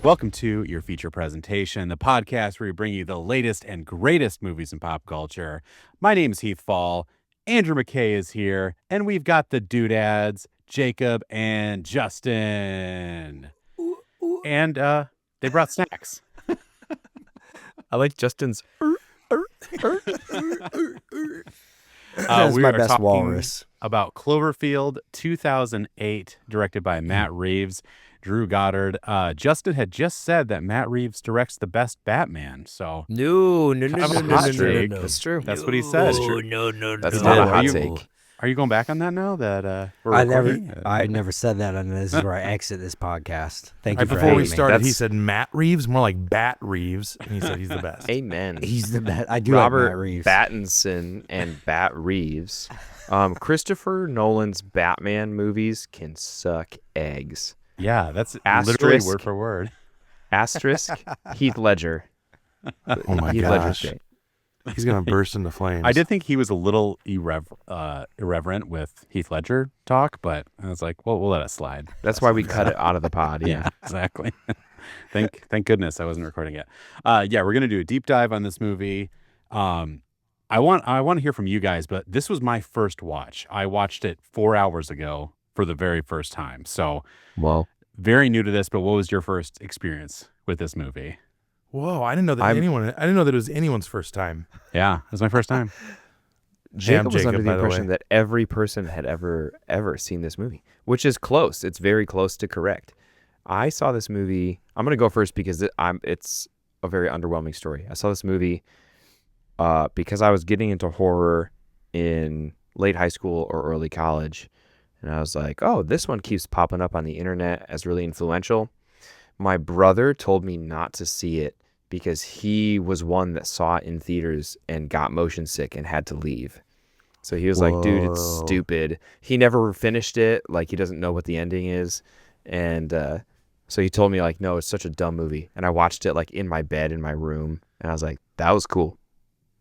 Welcome to your feature presentation, the podcast where we bring you the latest and greatest movies in pop culture. My name is Heath Fall. Andrew McKay is here, and we've got the doodads, Jacob and Justin. And they brought snacks. I like Justin's. That's we my are best talking walrus. about Cloverfield 2008, directed by Matt Reeves, Drew Goddard. Justin had just said that Matt Reeves directs the best Batman. So No. That's true. that's what he said. No. That's not a hot you- take. Are you going back on that now that we're I recording? never said that, and this is where I exit this podcast. Thank you for Before having we me. started, he That's- said Matt Reeves, more like Bat Reeves, and he said he's the best. Amen. He's the best. I do like Robert Matt Reeves. Pattinson and Bat Reeves. Christopher Nolan's Batman movies can suck eggs. Yeah, that's Asterisk. literally word for word. Asterisk. Heath Ledger. Oh my Heath Ledger's gosh, great. he's gonna burst into flames. I did think he was a little irreverent with Heath Ledger talk, but I was like, well, we'll let it slide. That's why we cut it out of the pod. Yeah. Exactly. Thank goodness I wasn't recording it. Yeah, we're gonna do a deep dive on this movie. I want to hear from you guys, but this was my first watch. I watched it 4 hours ago for the very first time. So Well, very new to this, but what was your first experience with this movie? Whoa, I didn't know that I didn't know that it was anyone's first time. Yeah, it was my first time. Jacob was Jacob, under the by the impression way. that every person had ever seen this movie, which is close. It's very close to correct. I saw this movie. I'm going to go first because it's a very underwhelming story. I saw this movie because I was getting into horror in late high school or early college. And I was like, oh, this one keeps popping up on the internet as really influential. My brother told me not to see it because he was one that saw it in theaters and got motion sick and had to leave. So he was like, dude, it's Whoa. stupid. He never finished it. Like, he doesn't know what the ending is. And so he told me, like, no, it's such a dumb movie. And I watched it, like, in my bed in my room. And I was like, that was cool.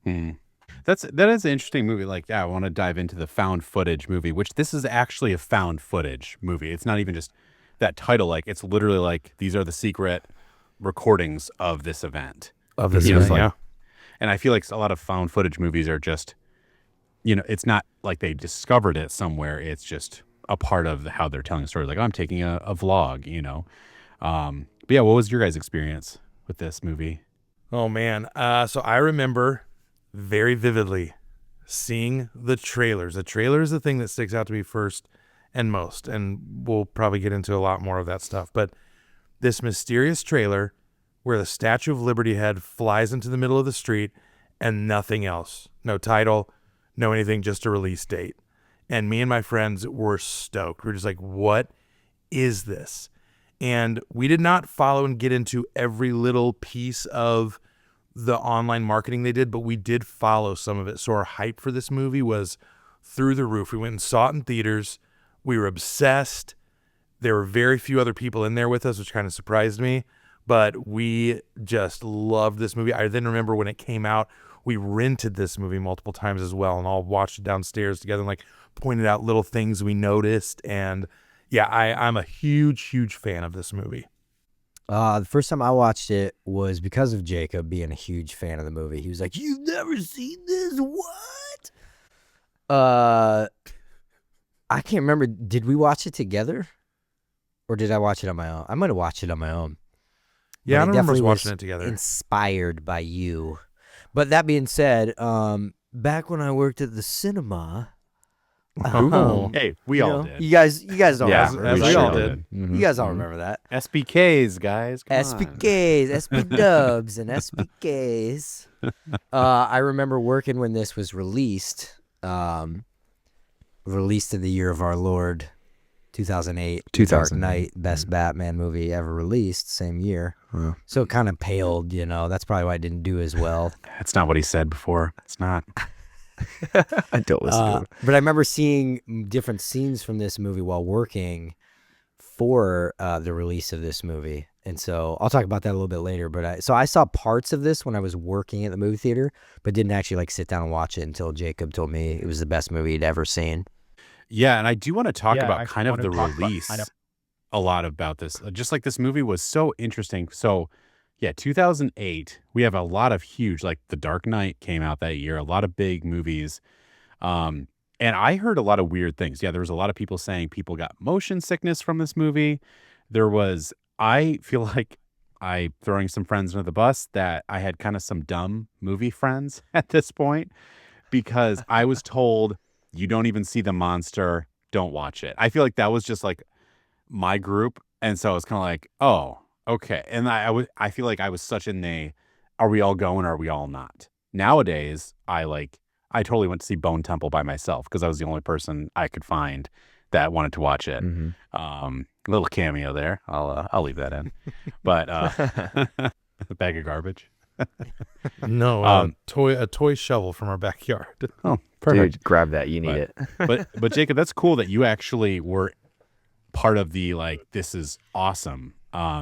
That is an interesting movie. Like, yeah, I want to dive into the found footage movie, which this is actually a found footage movie. It's not even just that title. Like, it's literally like, these are the secret recordings of this event. Of this You know, event, like- yeah. And I feel like a lot of found footage movies are just, you know, it's not like they discovered it somewhere. It's just a part of how they're telling the story. Like, oh, I'm taking a vlog, you know. But yeah, what was your guys' experience with this movie? Oh man, so I remember very vividly seeing the trailers. The trailer is the thing that sticks out to me first and most, and we'll probably get into a lot more of that stuff. But this mysterious trailer where the Statue of Liberty head flies into the middle of the street and nothing else. No title, no anything, just a release date. And me and my friends were stoked. We were just like, what is this? And we did not follow and get into every little piece of the online marketing they did, but we did follow some of it. So our hype for this movie was through the roof. We went and saw it in theaters. We were obsessed. There were very few other people in there with us, which kind of surprised me, but we just loved this movie. I then remember when it came out, we rented this movie multiple times as well, and all watched it downstairs together and like pointed out little things we noticed. And yeah, I'm a huge fan of this movie. The first time I watched it was because of Jacob being a huge fan of the movie. He was like, "You've never seen this? What?" I can't remember. Did we watch it together, or did I watch it on my own? I might have watched it on my own. Yeah, But I it don't remember us definitely watching was it together. Inspired by you. But that being said, back when I worked at the cinema, Hey, we you all know, did. you guys don't Yeah, remember. as we we sure all did. did. You guys all remember that. SBKs, guys. Come on. SPKs, SP dubs, and SPKs. I remember working when this was released. Released in the year of our Lord, 2008. Dark 2008. Knight, best Batman movie ever released, same year. Huh. So it kind of paled, you know. That's probably why it didn't do as well. That's not what he said before. It's not. I don't listen to it. But I remember seeing different scenes from this movie while working for the release of this movie. And so I'll talk about that a little bit later. But I saw parts of this when I was working at the movie theater, but didn't actually like sit down and watch it until Jacob told me it was the best movie he'd ever seen. Yeah, and I do want to talk Yeah, about I kind of wanna the talk about release kind of- a lot about this. Just like this movie was so interesting. So, yeah, 2008, we have a lot of huge, like The Dark Knight came out that year, a lot of big movies. And I heard a lot of weird things. Yeah, there was a lot of people saying people got motion sickness from this movie. I feel like throwing some friends under the bus that I had kind of some dumb movie friends at this point because I was told you don't even see the monster, don't watch it. I feel like that was just like my group. And so it's kind of like, oh, okay. And I feel like I was such in the, are we all going? Or are we all not? Nowadays, I totally went to see Bone Temple by myself because I was the only person I could find that wanted to watch it. Little cameo there. I'll leave that in. But a bag of garbage. No, a toy shovel from our backyard. Oh, perfect. Dude, grab that. You need it. but Jacob, that's cool that you actually were part of the this is awesome. Yeah,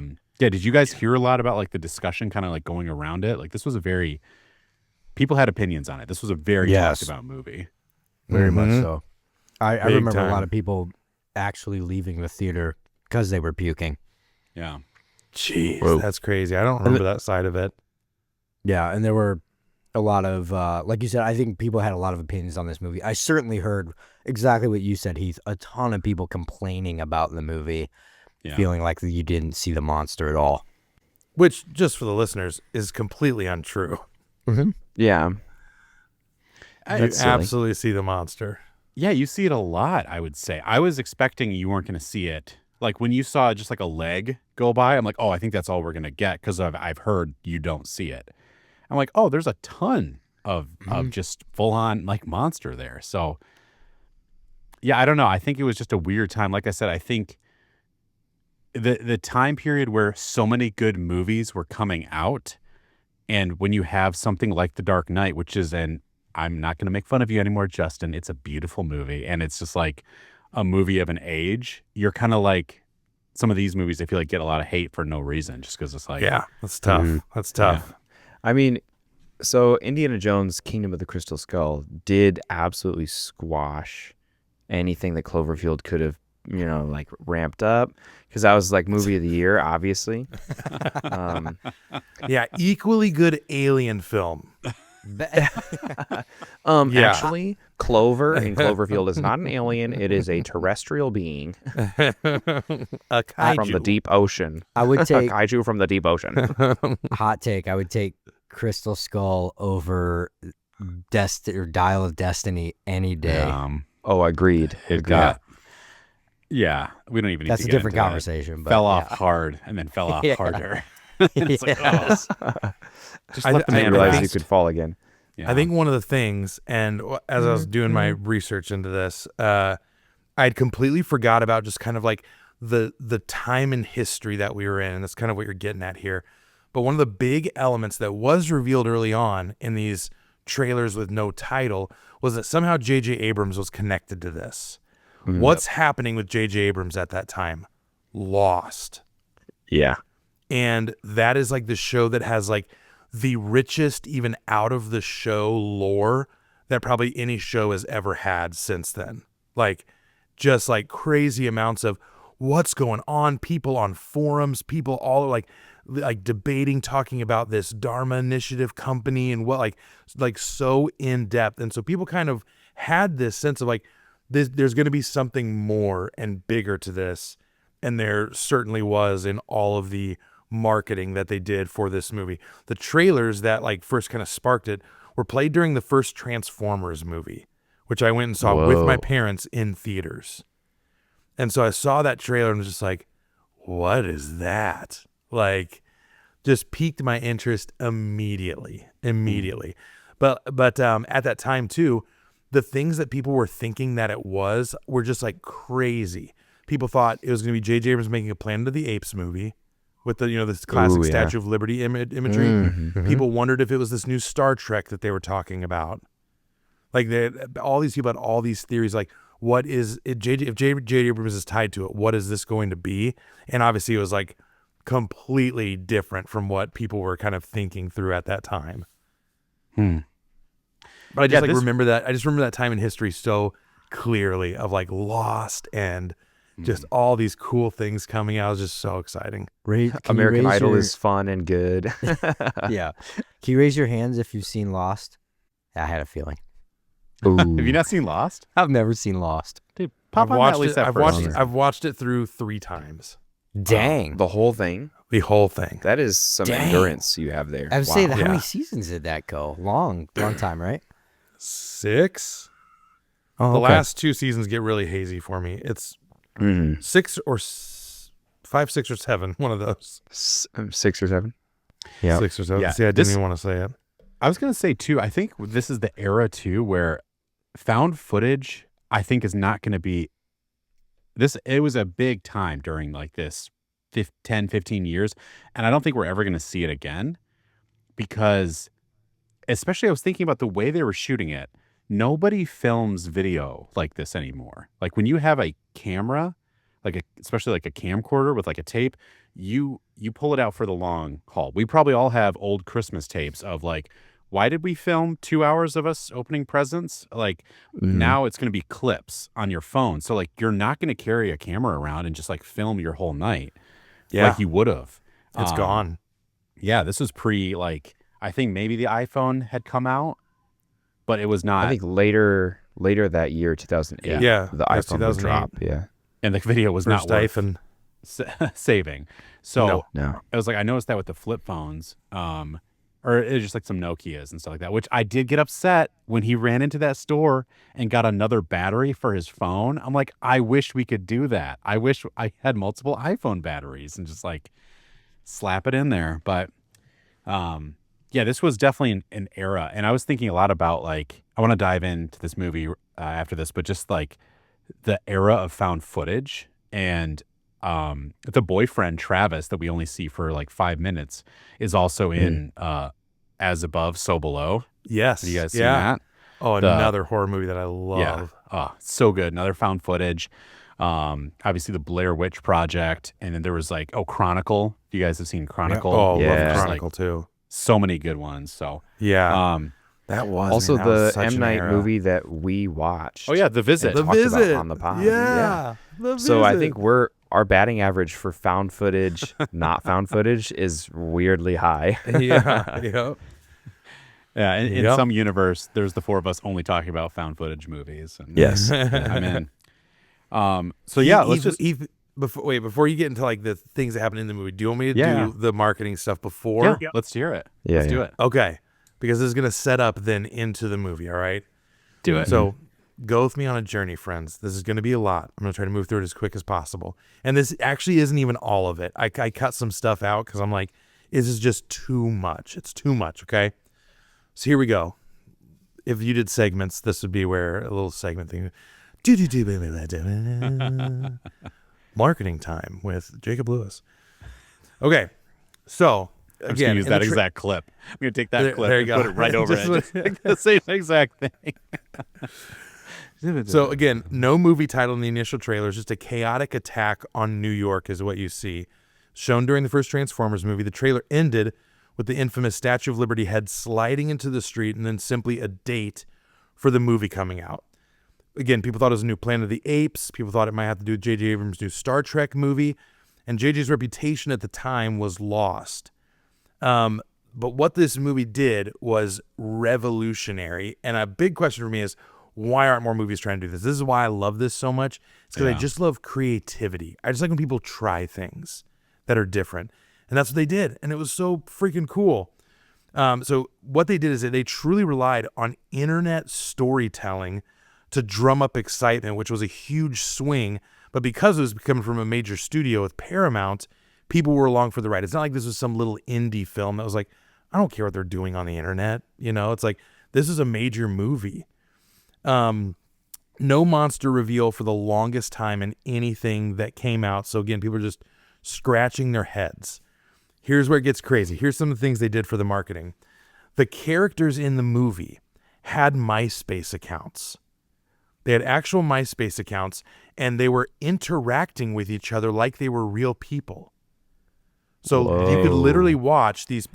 did you guys hear a lot about like the discussion kind of like going around it? Like this was people had opinions on it. This was a very talked about movie. Very much so. I remember time. a lot of people actually leaving the theater because they were puking. Yeah. Jeez, Whoa. that's crazy. I don't remember that side of it. Yeah, and there were a lot of, like you said, I think people had a lot of opinions on this movie. I certainly heard exactly what you said, Heath. A ton of people complaining about the movie, feeling like you didn't see the monster at all. Which, just for the listeners, is completely untrue. Yeah. You That's silly. absolutely see the monster. Yeah, you see it a lot, I would say. I was expecting you weren't going to see it. Like when you saw just like a leg go by, I'm like, oh, I think that's all we're going to get because I've heard you don't see it. I'm like, oh, there's a ton of just full on like monster there. So yeah, I don't know. I think it was just a weird time. Like I said, I think the time period where so many good movies were coming out, and when you have something like The Dark Knight, which is I'm not going to make fun of you anymore, Justin. It's a beautiful movie, and it's just like a movie of an age. You're kind of like some of these movies. I feel like get a lot of hate for no reason, just because it's like, Yeah, that's tough. That's tough. I mean, so Indiana Jones Kingdom of the Crystal Skull did absolutely squash anything that Cloverfield could have, like ramped up, because that was like movie of the year, obviously. Yeah, equally good alien film. Actually, Clover in Cloverfield is not an alien. It is a terrestrial being A kaiju. from the deep ocean. I would A take, kaiju from the deep ocean. hot take, I would take Crystal Skull over Dial of Destiny any day. Oh, agreed. It got. Yeah, we don't even need That's to a get different into that. conversation. But Fell off yeah. hard and then fell off Yeah. harder. It's like, Yes. Just I- let the I man realize think- you could fall again. yeah. I think one of the things, and as I was doing my research into this, I'd completely forgot about just kind of like the time in history that we were in, and that's kind of what you're getting at here. But one of the big elements that was revealed early on in these trailers with no title was that somehow J.J. Abrams was connected to this. What's happening with J.J. Abrams at that time? Lost. Yeah. And that is like the show that has like the richest, even out of the show lore that probably any show has ever had since then. Like, just like crazy amounts of what's going on, people on forums, people all like debating, talking about this Dharma Initiative company and what like so in depth. And so people kind of had this sense of like, there's going to be something more and bigger to this. And there certainly was in all of the marketing that they did for this movie. The trailers that like first kind of sparked it were played during the first Transformers movie, which I went and saw with my parents in theaters. And so I saw that trailer and was just like, what is that? Like, just piqued my interest immediately. But at that time too, the things that people were thinking that it was were just like crazy. People thought it was going to be J.J. Abrams making a Planet of the Apes movie with the, this classic Statue of Liberty imagery. People wondered if it was this new Star Trek that they were talking about. Like all these people had all these theories, like what is it? If J.J. Abrams is tied to it, what is this going to be? And obviously it was like completely different from what people were kind of thinking through at that time. But I just remember that. I just remember that time in history so clearly of like Lost and just all these cool things coming out. It was just so exciting. American Idol is fun and good. Yeah. Can you raise your hands if you've seen Lost? I had a feeling. Have you not seen Lost? I've never seen Lost. Dude, pop on at least that first. I've watched it through 3 times. Dang. The whole thing? The whole thing. That is some endurance you have there. I would say, how Yeah. many seasons did that go? Long time, right? 6. Oh, The okay. last 2 seasons get really hazy for me. It's 6 or 5, 6 or 7. One of those. 6 or 7? Yeah. 6 or 7. Yeah, See, I didn't even want to say it. I was going to say, too, I think this is the era, too, where found footage, I think, is not going to be this. It was a big time during like this 10, 15 years. And I don't think we're ever going to see it again because, especially I was thinking about the way they were shooting it. Nobody films video like this anymore. Like when you have a camera, especially like a camcorder with like a tape, you pull it out for the long haul. We probably all have old Christmas tapes of like, why did we film 2 hours of us opening presents? Like now it's going to be clips on your phone. So like you're not going to carry a camera around and just like film your whole night like you would have. It's gone. Yeah, this was like I think maybe the iPhone had come out, but it was not. I think later that year, 2008. Yeah, the that's iPhone would 2008. drop. Yeah. And the video was First not worth iPhone. saving. So No. I was like, I noticed that with the flip phones, or it was just like some Nokias and stuff like that, which I did get upset when he ran into that store and got another battery for his phone. I'm like, I wish we could do that. I wish I had multiple iPhone batteries and just like slap it in there. But yeah, this was definitely an era. And I was thinking a lot about like, I want to dive into this movie after this, but just like the era of found footage and the boyfriend Travis that we only see for like 5 minutes is also in As Above, So Below. Yes. Have you guys seen that? Oh, another horror movie that I love. Yeah. Oh, so good. Another found footage. Obviously the Blair Witch Project, and then there was like Yeah. Chronicle. You guys have seen Chronicle? Oh, Yeah. love Chronicle too. So many good ones. So Yeah. That was Also, man, that was the such M. an Night era. movie that we watched. oh yeah, The Visit. The talked about on the pod. Yeah. The So I Visit. think our batting average for found footage, not found footage, is weirdly high. Yeah. Yep. Yeah, in Yep. some universe, there's the 4 of us only talking about found footage movies. And Yes. I'm in. So yeah, let's just. Before you get into like the things that happen in the movie, do you want me to Yeah. do the marketing stuff before? Yeah, let's hear it. Yeah, Let's do yeah. it. Okay. Because this is going to set up then into the movie, all right? Do it. So go with me on a journey, friends. This is going to be a lot. I'm going to try to move through it as quick as possible. And this actually isn't even all of it. I cut some stuff out because I'm like, this is just too much. It's too much, okay? So here we go. If you did segments, this would be where a little segment thing. Marketing time with Jacob Lewis. Okay. So I'm just gonna use in that the exact clip. I'm gonna take that clip there and you put go. it right over Just it. Just like the same exact thing. So again, no movie title in the initial trailer. Just a chaotic attack on New York is what you see. Shown during the first Transformers movie, the trailer ended with the infamous Statue of Liberty head sliding into the street and then simply a date for the movie coming out. Again, people thought it was a new Planet of the Apes. People thought it might have to do with J.J. Abrams' new Star Trek movie. And J.J.'s reputation at the time was lost. But what this movie did was revolutionary. And a big question for me is, why aren't more movies trying to do this? This is why I love this so much. It's because I just love creativity. I just like when people try things that are different. And that's what they did. And it was so freaking cool. So what they did is that they truly relied on internet storytelling to drum up excitement, which was a huge swing. But because it was coming from a major studio with Paramount, people were along for the ride. It's not like this was some little indie film that was like, I don't care what they're doing on the internet. You know, it's like, this is a major movie. No monster reveal for the longest time in anything that came out. So again, people are just scratching their heads. Here's where it gets crazy. Here's some of the things they did for the marketing. The characters in the movie had MySpace accounts. They had actual MySpace accounts, and they were interacting with each other like they were real people. So you could literally watch these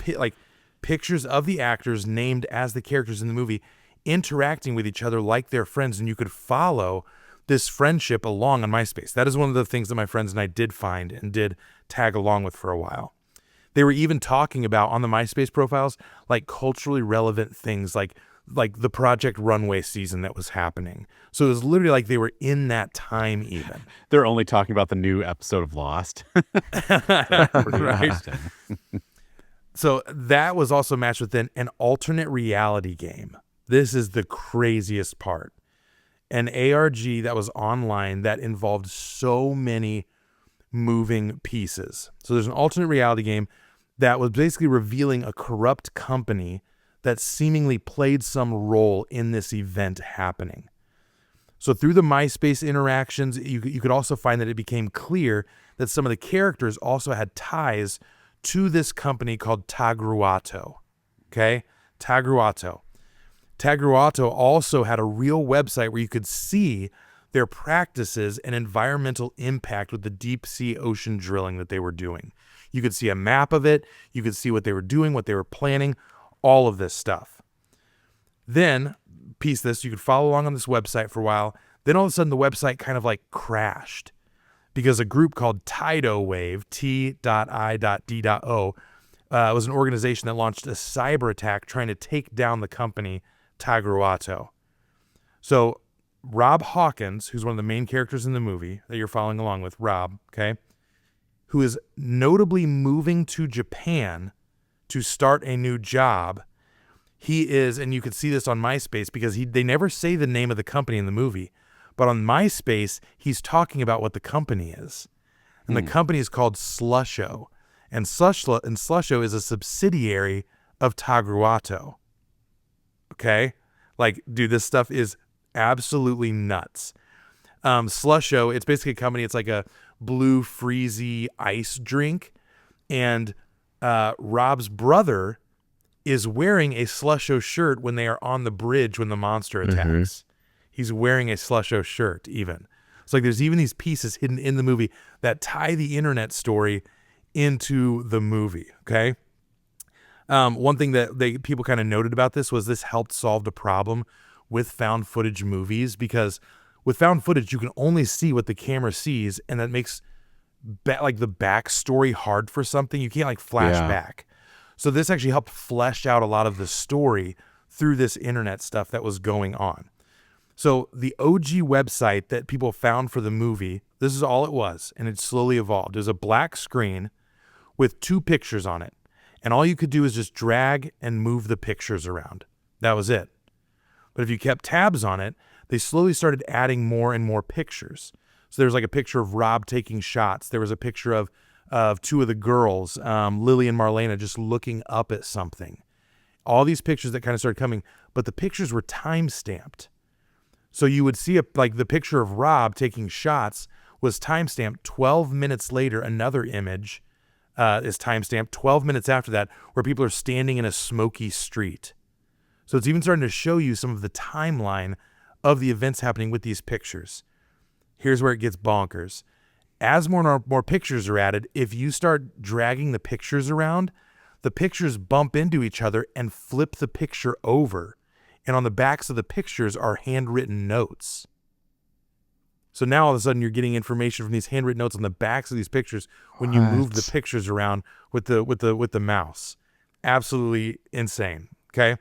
pictures of the actors named as the characters in the movie interacting with each other like they're friends, and you could follow this friendship along on MySpace. That is one of the things that my friends and I did find and did tag along with for a while. They were even talking about on the MySpace profiles, like culturally relevant things like the Project Runway season that was happening. So it was literally like they were in that time even. They're only talking about the new episode of Lost. Pretty Right. interesting. So that was also matched with an alternate reality game. This is the craziest part. An ARG that was online that involved so many moving pieces. So there's an alternate reality game that was basically revealing a corrupt company that seemingly played some role in this event happening. So through the MySpace interactions, you could also find that it became clear that some of the characters also had ties to this company called Tagruato. Okay? Tagruato. Tagruato also had a real website where you could see their practices and environmental impact with the deep sea ocean drilling that they were doing. You could see a map of it. You could see what they were doing, what they were planning, all of this stuff. Then, piece this, you could follow along on this website for a while. Then all of a sudden the website kind of like crashed because a group called Tidal Wave, T.I.D.O, was an organization that launched a cyber attack trying to take down the company Tagruato. So Rob Hawkins, who's one of the main characters in the movie that you're following along with, Rob, okay, who is notably moving to Japan to start a new job. He is, and you could see this on MySpace because they never say the name of the company in the movie, but on MySpace, he's talking about what the company is. And the company is called Slusho. And Slusho is a subsidiary of Tagruato. Okay? Like, dude, this stuff is absolutely nuts. Slusho, it's basically a company, it's like a blue freezy ice drink. And Rob's brother is wearing a Slusho shirt when they are on the bridge when the monster attacks. He's wearing a Slusho shirt even. It's like there's even these pieces hidden in the movie that tie the internet story into the movie, okay? One thing that people kind of noted about this helped solve the problem with found footage movies, because with found footage, you can only see what the camera sees, and that makes like the backstory hard for something. You can't like flash back. So this actually helped flesh out a lot of the story through this internet stuff that was going on. So the OG website that people found for the movie, this is all it was, and it slowly evolved. It was a black screen with 2 pictures on it, and all you could do is just drag and move the pictures around. That was it. But if you kept tabs on it, they slowly started adding more and more pictures. So there was like a picture of Rob taking shots. There was a picture of 2 of the girls, Lily and Marlena, just looking up at something. All these pictures that kind of started coming, but the pictures were time-stamped. So you would see like the picture of Rob taking shots was timestamped. 12 minutes later, another image is timestamped. 12 minutes after that, where people are standing in a smoky street. So it's even starting to show you some of the timeline of the events happening with these pictures. Here's where it gets bonkers. As more and more pictures are added, if you start dragging the pictures around, the pictures bump into each other and flip the picture over. And on the backs of the pictures are handwritten notes. So now all of a sudden you're getting information from these handwritten notes on the backs of these pictures when you move the pictures around with the mouse. Absolutely insane. Okay.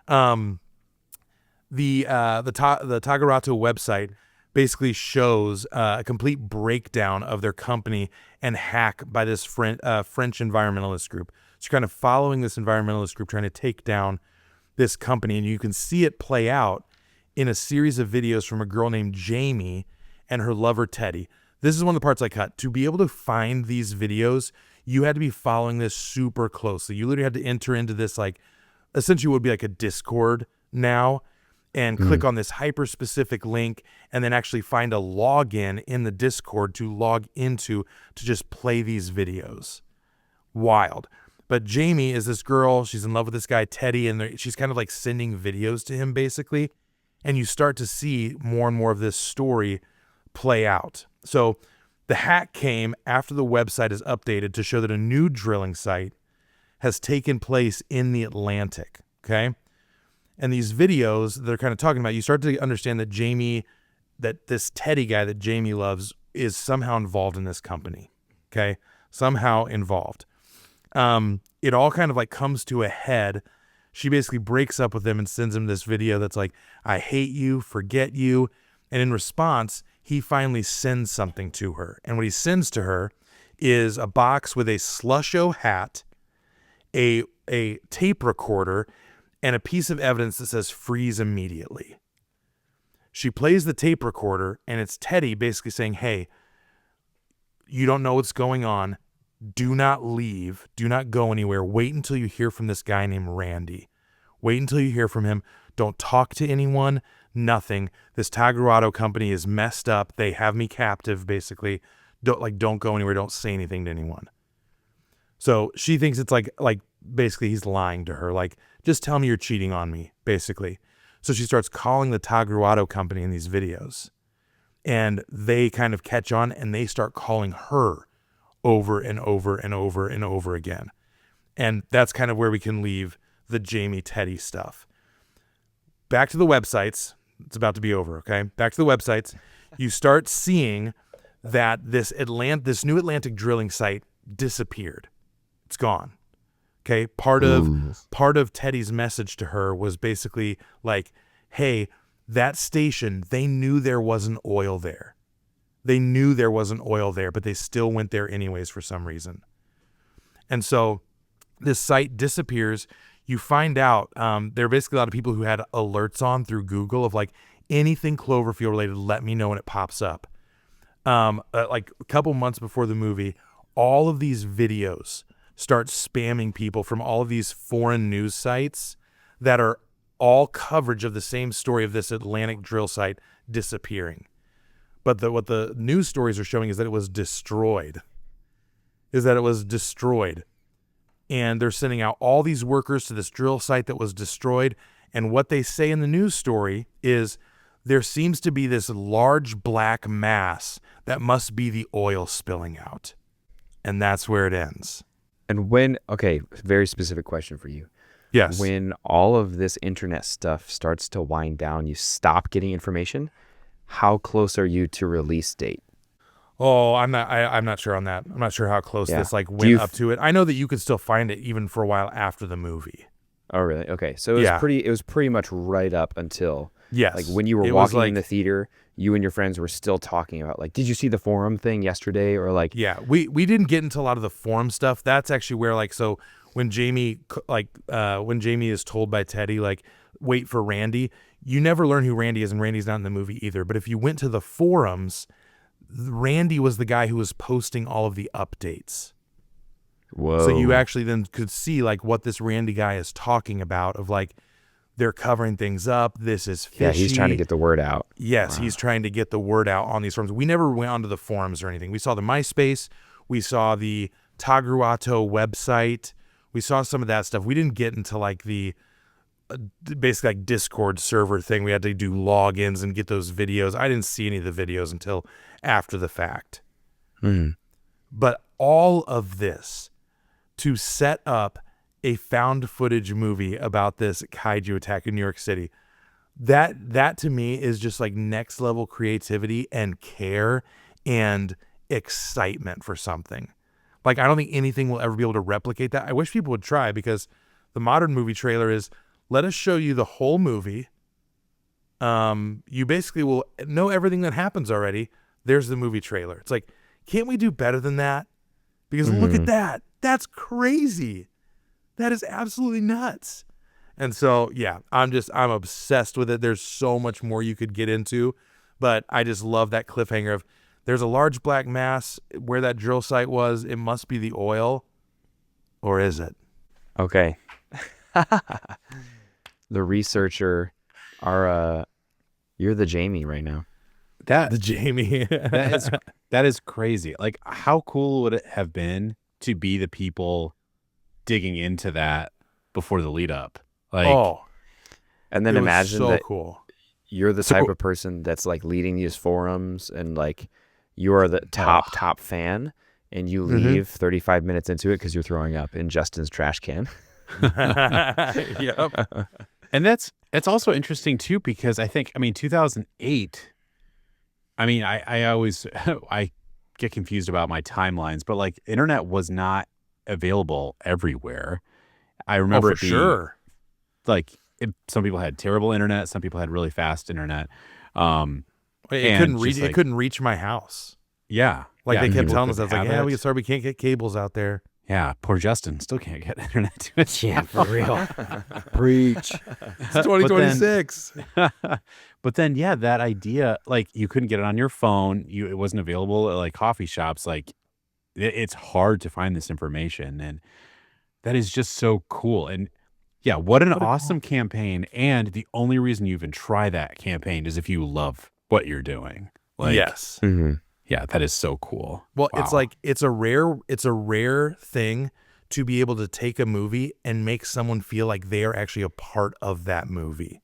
The Tagruato website basically shows a complete breakdown of their company and hack by this French environmentalist group. So you're kind of following this environmentalist group trying to take down this company, and you can see it play out in a series of videos from a girl named Jamie and her lover Teddy. This is one of the parts I cut. To be able to find these videos, you had to be following this super closely. You literally had to enter into this, like, essentially would be like a Discord now, and click on this hyper-specific link and then actually find a login in the Discord to log into to just play these videos. Wild. But Jamie is this girl. She's in love with this guy, Teddy, and she's kind of like sending videos to him, basically. And you start to see more and more of this story play out. So the hack came after the website is updated to show that a new drilling site has taken place in the Atlantic, okay? And these videos they're kind of talking about, you start to understand that Jamie that this Teddy guy that Jamie loves is somehow involved in this company. Okay, somehow involved. It all kind of like comes to a head. She basically breaks up with him and sends him this video that's like, I hate you, forget you. And in response, he finally sends something to her. And what he sends to her is a box with a Slusho hat, a tape recorder, and a piece of evidence that says freeze immediately. She plays the tape recorder, and it's Teddy basically saying, hey, you don't know what's going on. Do not leave. Do not go anywhere. Wait until you hear from this guy named Randy. Wait until you hear from him. Don't talk to anyone. Nothing. This Taguato company is messed up. They have me captive, basically. Don't go anywhere. Don't say anything to anyone. So she thinks it's like basically he's lying to her. Like, just tell me you're cheating on me, basically. So she starts calling the Taguato company in these videos. And they kind of catch on, and they start calling her over and over and over and over again. And that's kind of where we can leave the Jamie Teddy stuff. Back to the websites. It's about to be over, okay? Back to the websites. You start seeing that this new Atlantic drilling site disappeared. It's gone. Okay? Part of Teddy's message to her was basically like, hey, that station, they knew there wasn't oil there. They knew there wasn't oil there, but they still went there anyways for some reason. And so this site disappears. You find out there are basically a lot of people who had alerts on through Google of like anything Cloverfield related, let me know when it pops up. Like a couple months before the movie, all of these videos start spamming people from all of these foreign news sites that are all coverage of the same story of this Atlantic drill site disappearing. But what the news stories are showing is that it was destroyed. And they're sending out all these workers to this drill site that was destroyed. And what they say in the news story is there seems to be this large black mass that must be the oil spilling out. And that's where it ends. And very specific question for you. Yes. When all of this internet stuff starts to wind down, you stop getting information. How close are you to release date? Oh, I'm not sure on that. I'm not sure how close this went up to it. I know that you could still find it even for a while after the movie. Oh, really? Okay. So it was pretty much right up until like when you were walking in the theater, you and your friends were still talking about like, did you see the forum thing yesterday? Or like, yeah, we didn't get into a lot of the forum stuff. That's actually where like, so when Jamie is told by Teddy, like, wait for Randy, you never learn who Randy is, and Randy's not in the movie either. But if you went to the forums, Randy was the guy who was posting all of the updates. Whoa. So you actually then could see like what this Randy guy is talking about of like, they're covering things up. This is fishy. Yeah, he's trying to get the word out. Yes, he's trying to get the word out on these forums. We never went onto the forums or anything. We saw the MySpace. We saw the Taguato website. We saw some of that stuff. We didn't get into like the basically like Discord server thing. We had to do logins and get those videos. I didn't see any of the videos until after the fact. Mm. But all of this to set up a found footage movie about this kaiju attack in New York City, that to me is just like next level creativity and care and excitement for something. Like, I don't think anything will ever be able to replicate that. I wish people would try, because the modern movie trailer is, let us show you the whole movie. You basically will know everything that happens already. There's the movie trailer. It's like, can't we do better than that? Because look at that. That's crazy. That is absolutely nuts. And so, yeah, I'm obsessed with it. There's so much more you could get into, but I just love that cliffhanger of, there's a large black mass where that drill site was. It must be the oil, or is it? Okay. The researcher, you're the Jamie right now. The Jamie. that is crazy. Like, how cool would it have been to be the people digging into that before the lead up? Like, and then imagine so that cool. You're the type of person that's like leading these forums, and like you are the top fan, and you leave 35 minutes into it because you're throwing up in Justin's trash can. Yep. And that's also interesting too, because I think, 2008, I mean, I always I get confused about my timelines, but like internet was not available everywhere. I Oh, remember for it being sure. like some people had terrible internet, some people had really fast internet. Um, It and couldn't reach. just It like, couldn't reach my house. yeah, Like yeah, they kept people telling us, couldn't I was like, have yeah, it. sorry, we can't get cables out there. Yeah, poor Justin still can't get internet to his Yeah, for house. real. Preach. It's 2026. But then, yeah, that idea, like you couldn't get it on your phone. It wasn't available at like coffee shops. Like it's hard to find this information, and that is just so cool. And yeah, what an awesome campaign. And the only reason you even try that campaign is if you love what you're doing. Like, Yes. Mm-hmm. yeah, that is so cool. Well, it's Wow. like it's a rare thing to be able to take a movie and make someone feel like they are actually a part of that movie.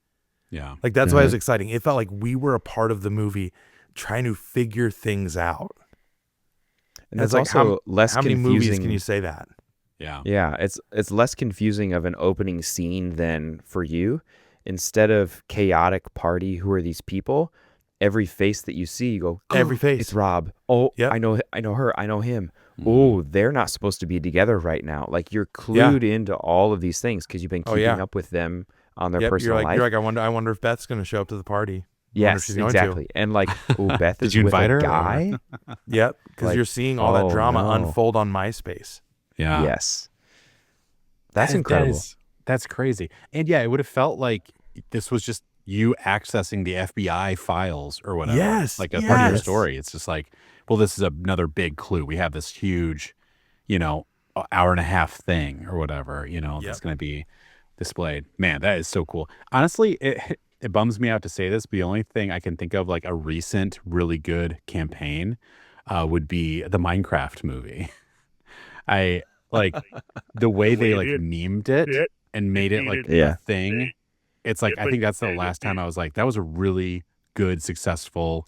Yeah. Like that's why it was exciting. It felt like we were a part of the movie trying to figure things out. And it's that's like, also less How many confusing. movies can you say that? Yeah. Yeah, it's less confusing of an opening scene than for you. Instead of chaotic party, who are these people? Every face that you see, you go, Every face. it's Rob. Oh, Yep. I know her. I know him. Mm-hmm. Oh, they're not supposed to be together right now. Like you're clued into all of these things because you've been keeping up with them on their Yep. personal life. You're like, I wonder if Beth's going to show up to the party. I wonder if Yes, she's going to. exactly. And like, oh, Beth Did is you with invite a her, or- guy. Yep. Because Like, you're seeing all that oh, drama no. unfold on MySpace. Yeah. Yes, that's That- incredible. That's crazy. And yeah, it would have felt like this was just you accessing the FBI files or whatever. Yes, Like a part of your yes. story. It's just like, well, this is another big clue. We have this huge, hour and a half thing or whatever, that's going to be displayed. Man, that is so cool. Honestly, it bums me out to say this, but the only thing I can think of like a recent really good campaign would be the Minecraft movie. I like the way they like memed it and made it like Yeah. a thing. It's like, I think that's the last time I was like, that was a really good, successful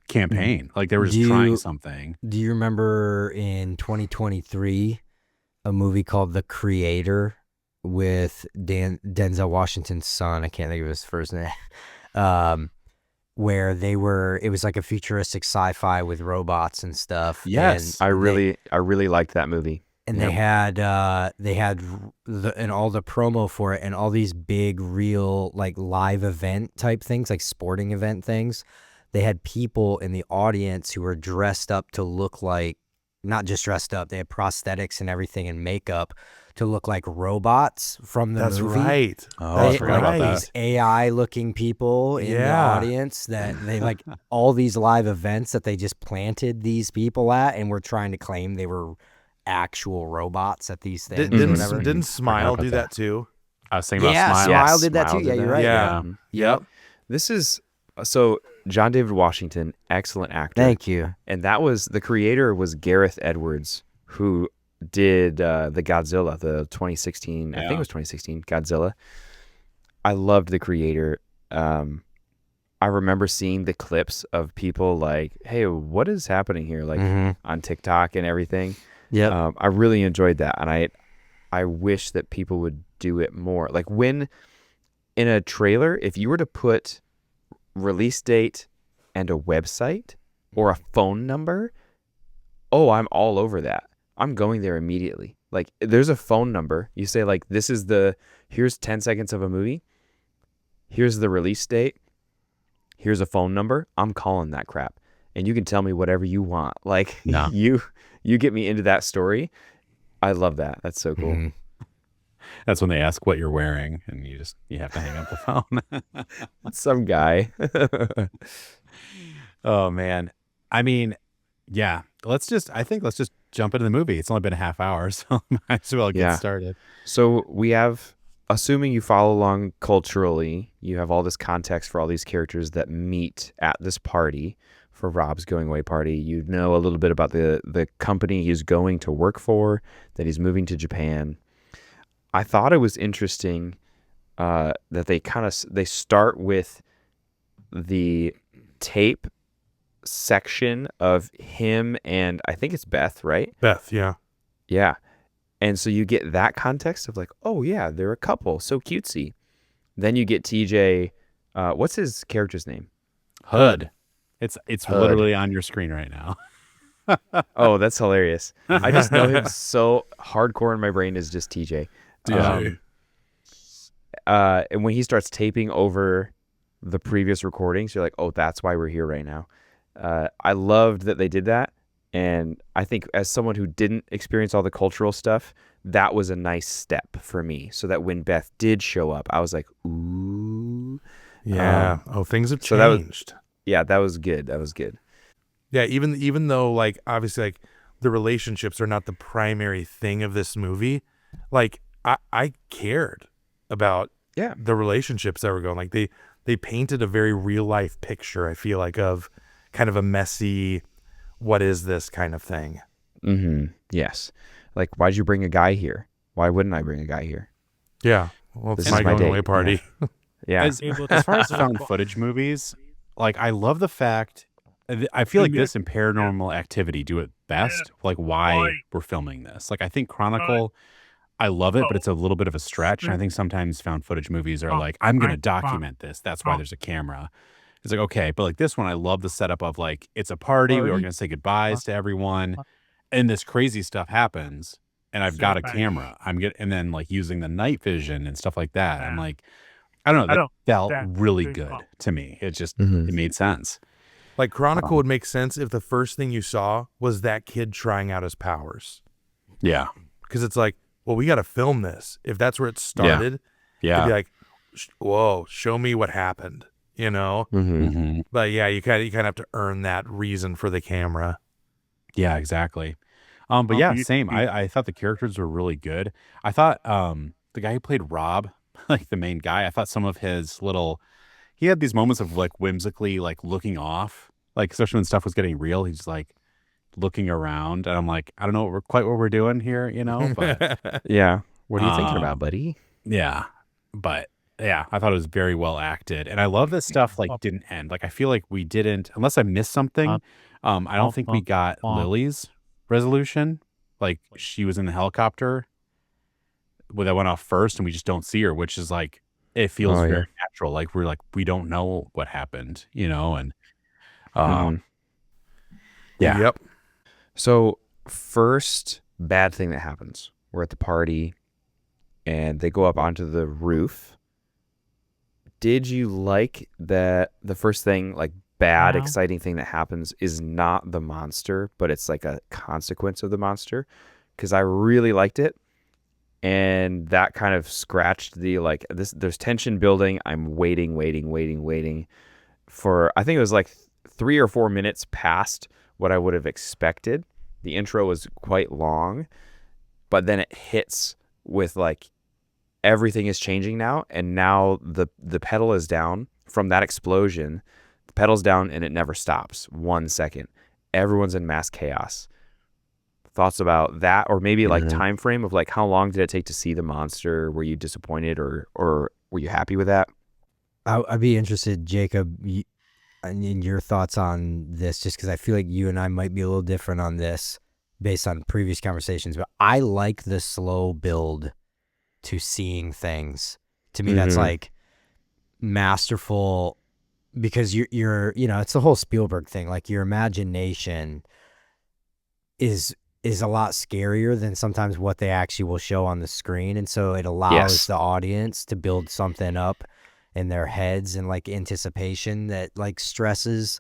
campaign. Like they were just trying something. Do you remember in 2023 a movie called The Creator with Denzel Washington's son? I can't think of his first name. Where it was like a futuristic sci-fi with robots and stuff. Yes. I really liked that movie. And they had all the promo for it and all these big real like live event type things, like sporting event things. They had people in the audience who were dressed up to look like, not just dressed up, they had prosthetics and everything and makeup to look like robots from the That's movie. right. Oh, I They, forgot about these that. AI looking people in the Yeah. audience that they like all these live events that they just planted these people at and were trying to claim they were actual robots at these things. or whatever. Didn't Smile about do that. that too? I was thinking Yeah, about Smile. Smile Yes, did that Smile too. did Yeah, you're that. right. Yeah. Mhm. Yep. This is so John David Washington, excellent actor. Thank you. And that was the creator was Gareth Edwards, who did the Godzilla, the 2016, I think it was 2016 Godzilla. I loved the creator. I remember seeing the clips of people like, hey, what is happening here? Like on TikTok and everything. Yeah. I really enjoyed that. And I wish that people would do it more. Like when in a trailer, if you were to put release date and a website or a phone number, oh, I'm all over that. I'm going there immediately. Like there's a phone number. You say like, here's 10 seconds of a movie. Here's the release date. Here's a phone number. I'm calling that crap. And you can tell me whatever you want. Like you get me into that story. I love that. That's so cool. That's when they ask what you're wearing and you have to hang up the phone. Some guy. Oh man. I mean, yeah, let's just jump into the movie. It's only been a half hour, so might as well get started. So we have, assuming you follow along culturally, you have all this context for all these characters that meet at this party for Rob's going away party. You know a little bit about the company he's going to work for, that he's moving to Japan. I thought it was interesting that they start with the tape section of him and I think it's Beth, right? Beth, yeah. Yeah. And so you get that context of like, oh yeah, they're a couple, so cutesy. Then you get TJ, what's his character's name? Hood. It's Hud. literally on your screen right now. Oh, that's hilarious. I just know him so hardcore in my brain is just TJ. DJ. And when he starts taping over the previous recordings, you're like, oh, that's why we're here right now. I loved that they did that. And I think as someone who didn't experience all the cultural stuff, that was a nice step for me. So that when Beth did show up, I was like, ooh. Yeah. Things have so that was- changed. Yeah, that was good. That was good. Yeah, even though like obviously like the relationships are not the primary thing of this movie, like I cared about Yeah. the relationships that were going. Like they painted a very real life picture, I feel like, of kind of a messy, what is this kind of thing. Mm-hmm. Yes. Like, why'd you bring a guy here? Why wouldn't I bring a guy here? Yeah. Well, it's This my is my going away date. party. Yeah. As far as found footage movies, like I love the fact I feel like this and Paranormal Activity do it best. Like why we're filming this. Like I think Chronicle, I love it, but it's a little bit of a stretch. And I think sometimes found footage movies are like, I'm going to document this. That's why there's a camera. It's like, okay. But like this one, I love the setup of like, it's a party. We are going to say goodbyes to everyone. And this crazy stuff happens. And I've got a camera. And then like using the night vision and stuff like that. I'm like, I don't know. That felt really good to me. It just, it made sense. Like Chronicle would make sense if the first thing you saw was that kid trying out his powers. Yeah. Because it's like, well, we got to film this. If that's where it started, Yeah. it'd be like, whoa, show me what happened, you know? Mm-hmm. But yeah, you kind of have to earn that reason for the camera. Yeah, exactly. But yeah, same. I thought the characters were really good. I thought the guy who played Rob, like the main guy, I thought some of his he had these moments of like whimsically like looking off, like especially when stuff was getting real. He's like looking around, and I'm like, I don't know what we're doing here, you know. But Yeah. What are you thinking about, buddy? yeah, but yeah, I thought it was very well acted, and I love that stuff like didn't end. Like I feel like we didn't, unless I missed something. I don't think we got Lily's resolution. Like she was in the helicopter that went off first, and we just don't see her, which is like it feels very natural. Like we don't know what happened, you know, and yeah. Yep. So first bad thing that happens, we're at the party and they go up onto the roof. Did you like that the first thing, like bad, exciting thing that happens is not the monster, but it's like a consequence of the monster? Because I really liked it. And that kind of scratched the like this. There's tension building. I'm waiting for. I think it was like 3 or 4 minutes past what I would have expected. The intro was quite long, but then it hits with like everything is changing now, and now the pedal is down from that explosion. The pedal's down, and it never stops. 1 second, everyone's in mass chaos. Thoughts about that, or maybe like time frame of like how long did it take to see the monster? Were you disappointed or were you happy with that? I'd be interested, Jacob, in your thoughts on this, just because I feel like you and I might be a little different on this based on previous conversations. But I like the slow build to seeing things. To me, that's like masterful, because you're you know, it's the whole Spielberg thing. Like your imagination is a lot scarier than sometimes what they actually will show on the screen. And so it allows the audience to build something up in their heads and like anticipation that like stresses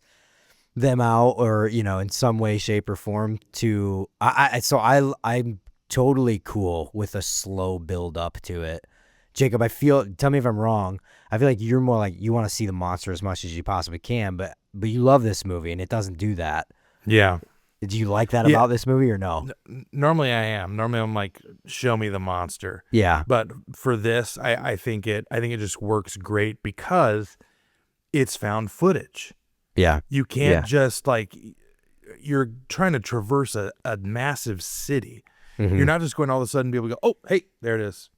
them out, or, you know, in some way, shape or form to, I'm totally cool with a slow build up to it. Jacob, tell me if I'm wrong. I feel like you're more like you want to see the monster as much as you possibly can, but you love this movie and it doesn't do that. Yeah. Do you like that about this movie or no? Normally I am. Normally I'm like, show me the monster. Yeah. But for this, I think it just works great because it's found footage. Yeah. You can't just like, you're trying to traverse a massive city. Mm-hmm. You're not just going all of a sudden be able to go, oh, hey, there it is.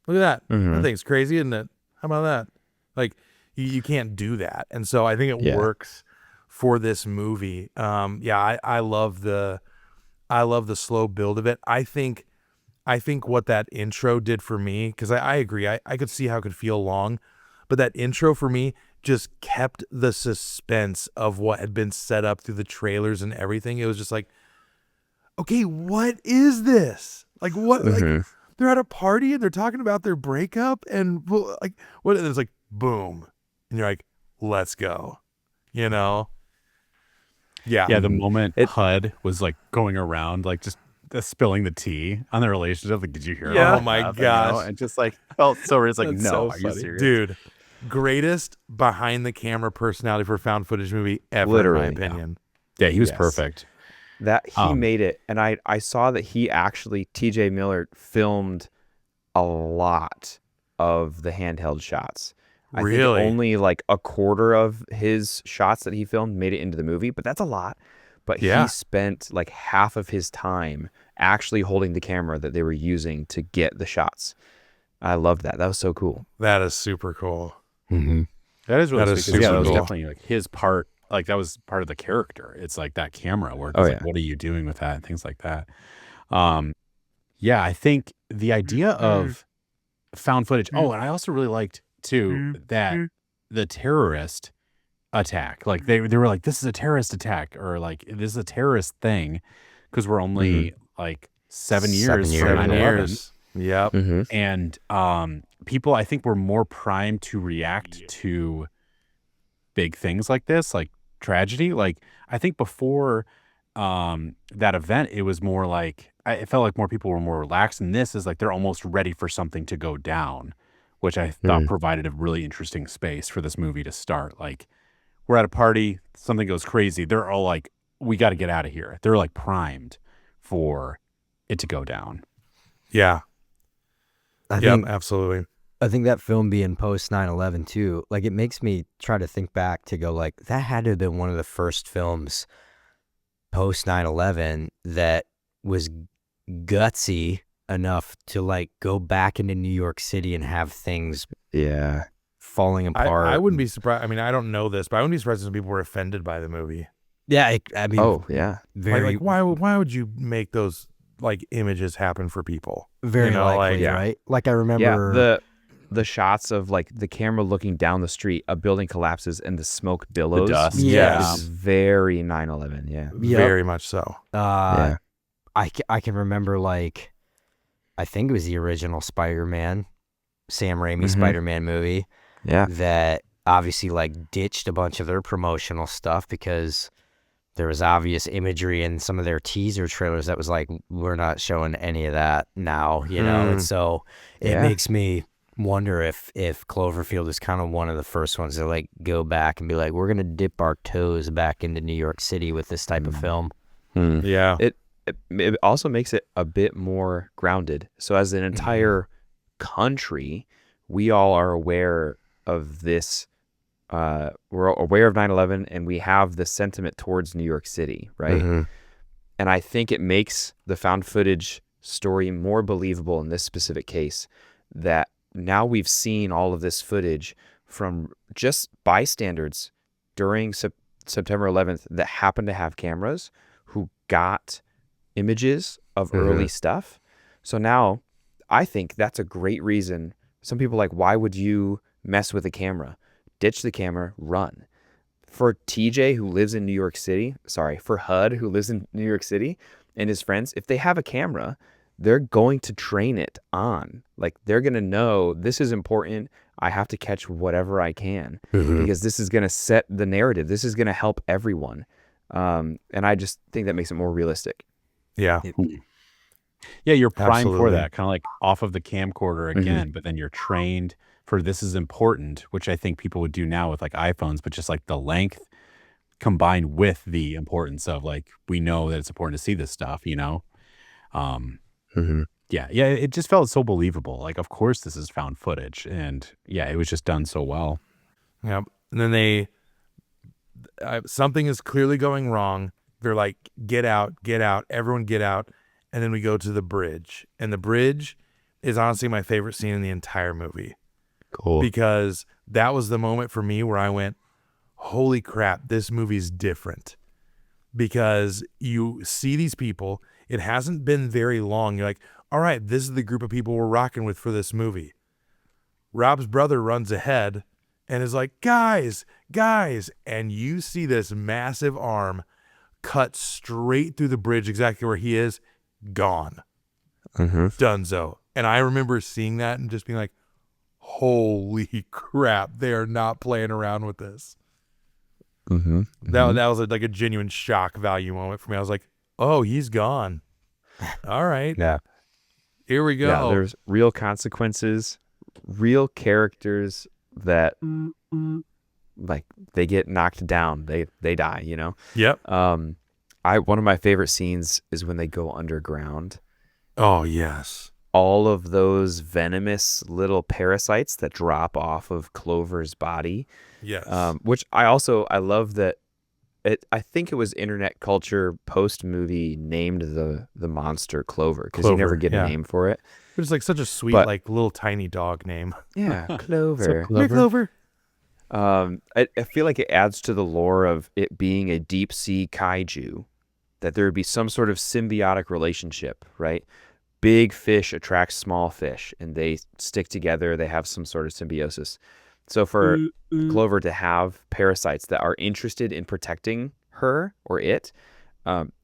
Look at that. That thing's crazy, isn't it? How about that? Like you can't do that. And so I think it works for this movie. I love the slow build of it. I think what that intro did for me, because I agree, I could see how it could feel long, but that intro for me just kept the suspense of what had been set up through the trailers and everything. It was just like, okay, what is this? Like what? Like they're at a party and they're talking about their breakup and like what? And it's like boom, and you're like, let's go, you know? Yeah. Yeah, the moment HUD was like going around, like just spilling the tea on the relationship. Like, did you hear? Yeah. about Oh my that? gosh. And just like felt so. It's like, That's no, so are you funny. serious, Dude, greatest behind the camera personality for found footage movie ever, Literally, in my opinion. Yeah, he was Yes. perfect. That he made it, and I saw that he actually, TJ Miller, filmed a lot of the handheld shots. I think Really? only like a quarter of his shots that he filmed made it into the movie, but that's a lot. But Yeah. he spent like half of his time actually holding the camera that they were using to get the shots. I loved that. That was so cool. That is super cool. That is really That is sweet, 'cause, yeah, super that was cool. definitely like his part. Like that was part of the character. It's like that camera where it's Oh, like, yeah. what are you doing with that and things like that. Yeah, I think the idea of found footage. Oh, and I also really liked too that the terrorist attack. Like they were like, this is a terrorist attack, or like this is a terrorist thing, because we're only like 7 years from 7 9/11. years. Yep. And people, I think, were more primed to react to big things like this, like tragedy. Like I think before that event, it was more like it felt like more people were more relaxed, and this is like they're almost ready for something to go down, which I thought provided a really interesting space for this movie to start. Like we're at a party, something goes crazy, they're all like, we got to get out of here. They're like primed for it to go down. Yeah. I Yep. think Absolutely. I think that film being post 9/11 too, like it makes me try to think back to go like that had to have been one of the first films post 9/11 that was gutsy enough to like go back into New York City and have things Yeah. falling apart. I wouldn't be surprised. I mean, I don't know this, but I wouldn't be surprised if some people were offended by the movie. Yeah, I mean, Oh, yeah. very, Like why would you make those like images happen for people? very you know, likely, like, yeah. right? Like I remember, Yeah, the shots of like the camera looking down the street, a building collapses and the smoke billows. dust, yeah. Is very 9/11. Yeah. Yep. Very much so. Yeah. I can remember like, I think it was the original Spider-Man, Sam Raimi Spider-Man movie. Yeah. That obviously like ditched a bunch of their promotional stuff because there was obvious imagery in some of their teaser trailers that was like, we're not showing any of that now, you know? And so it makes me wonder if Cloverfield is kind of one of the first ones to like go back and be like, we're going to dip our toes back into New York City with this type of film. Yeah. It also makes it a bit more grounded. So as an entire country, we all are aware of this. We're aware of 9/11 and we have the sentiment towards New York City, right? And I think it makes the found footage story more believable in this specific case, that now we've seen all of this footage from just bystanders during September 11th that happened to have cameras who got images of early stuff. So now I think that's a great reason. Some people are like, why would you mess with a camera? Ditch the camera, run. For TJ, who lives in New York City, for HUD, who lives in New York City, and his friends, if they have a camera, they're going to train it on. Like, they're going to know this is important. I have to catch whatever I can because this is going to set the narrative. This is going to help everyone. And I just think that makes it more realistic. Yeah. Yeah, you're primed for Absolutely. that, kind of like off of the camcorder again, but then you're trained for this is important, which I think people would do now with like iPhones, but just like the length combined with the importance of like, we know that it's important to see this stuff, you know? Yeah, it just felt so believable. Like, of course this is found footage, and yeah, it was just done so well. Yep. And then something is clearly going wrong. They're like, get out, everyone get out. And then we go to the bridge. And the bridge is honestly my favorite scene in the entire movie. Cool. Because that was the moment for me where I went, holy crap, this movie's different. Because you see these people, it hasn't been very long. You're like, all right, this is the group of people we're rocking with for this movie. Rob's brother runs ahead and is like, guys, and you see this massive arm cut straight through the bridge exactly where he is, gone. Dunzo. And I remember seeing that and just being like, holy crap, they are not playing around with this. That was like a genuine shock value moment for me. I was like, oh, he's gone. All right. Yeah. Here we go. Yeah, there's real consequences, real characters that like they get knocked down, they die, you know. Yep. One of my favorite scenes is when they go underground. Oh, yes. All of those venomous little parasites that drop off of Clover's body. Yes. Which I love that I think it was internet culture post movie named the monster Clover, because you never get a name for it. But it's like such a sweet, like little tiny dog name. Yeah, Clover. Hey, Clover. I feel like it adds to the lore of it being a deep sea kaiju, that there would be some sort of symbiotic relationship, right? Big fish attracts small fish and they stick together. They have some sort of symbiosis. So for Clover to have parasites that are interested in protecting her or it,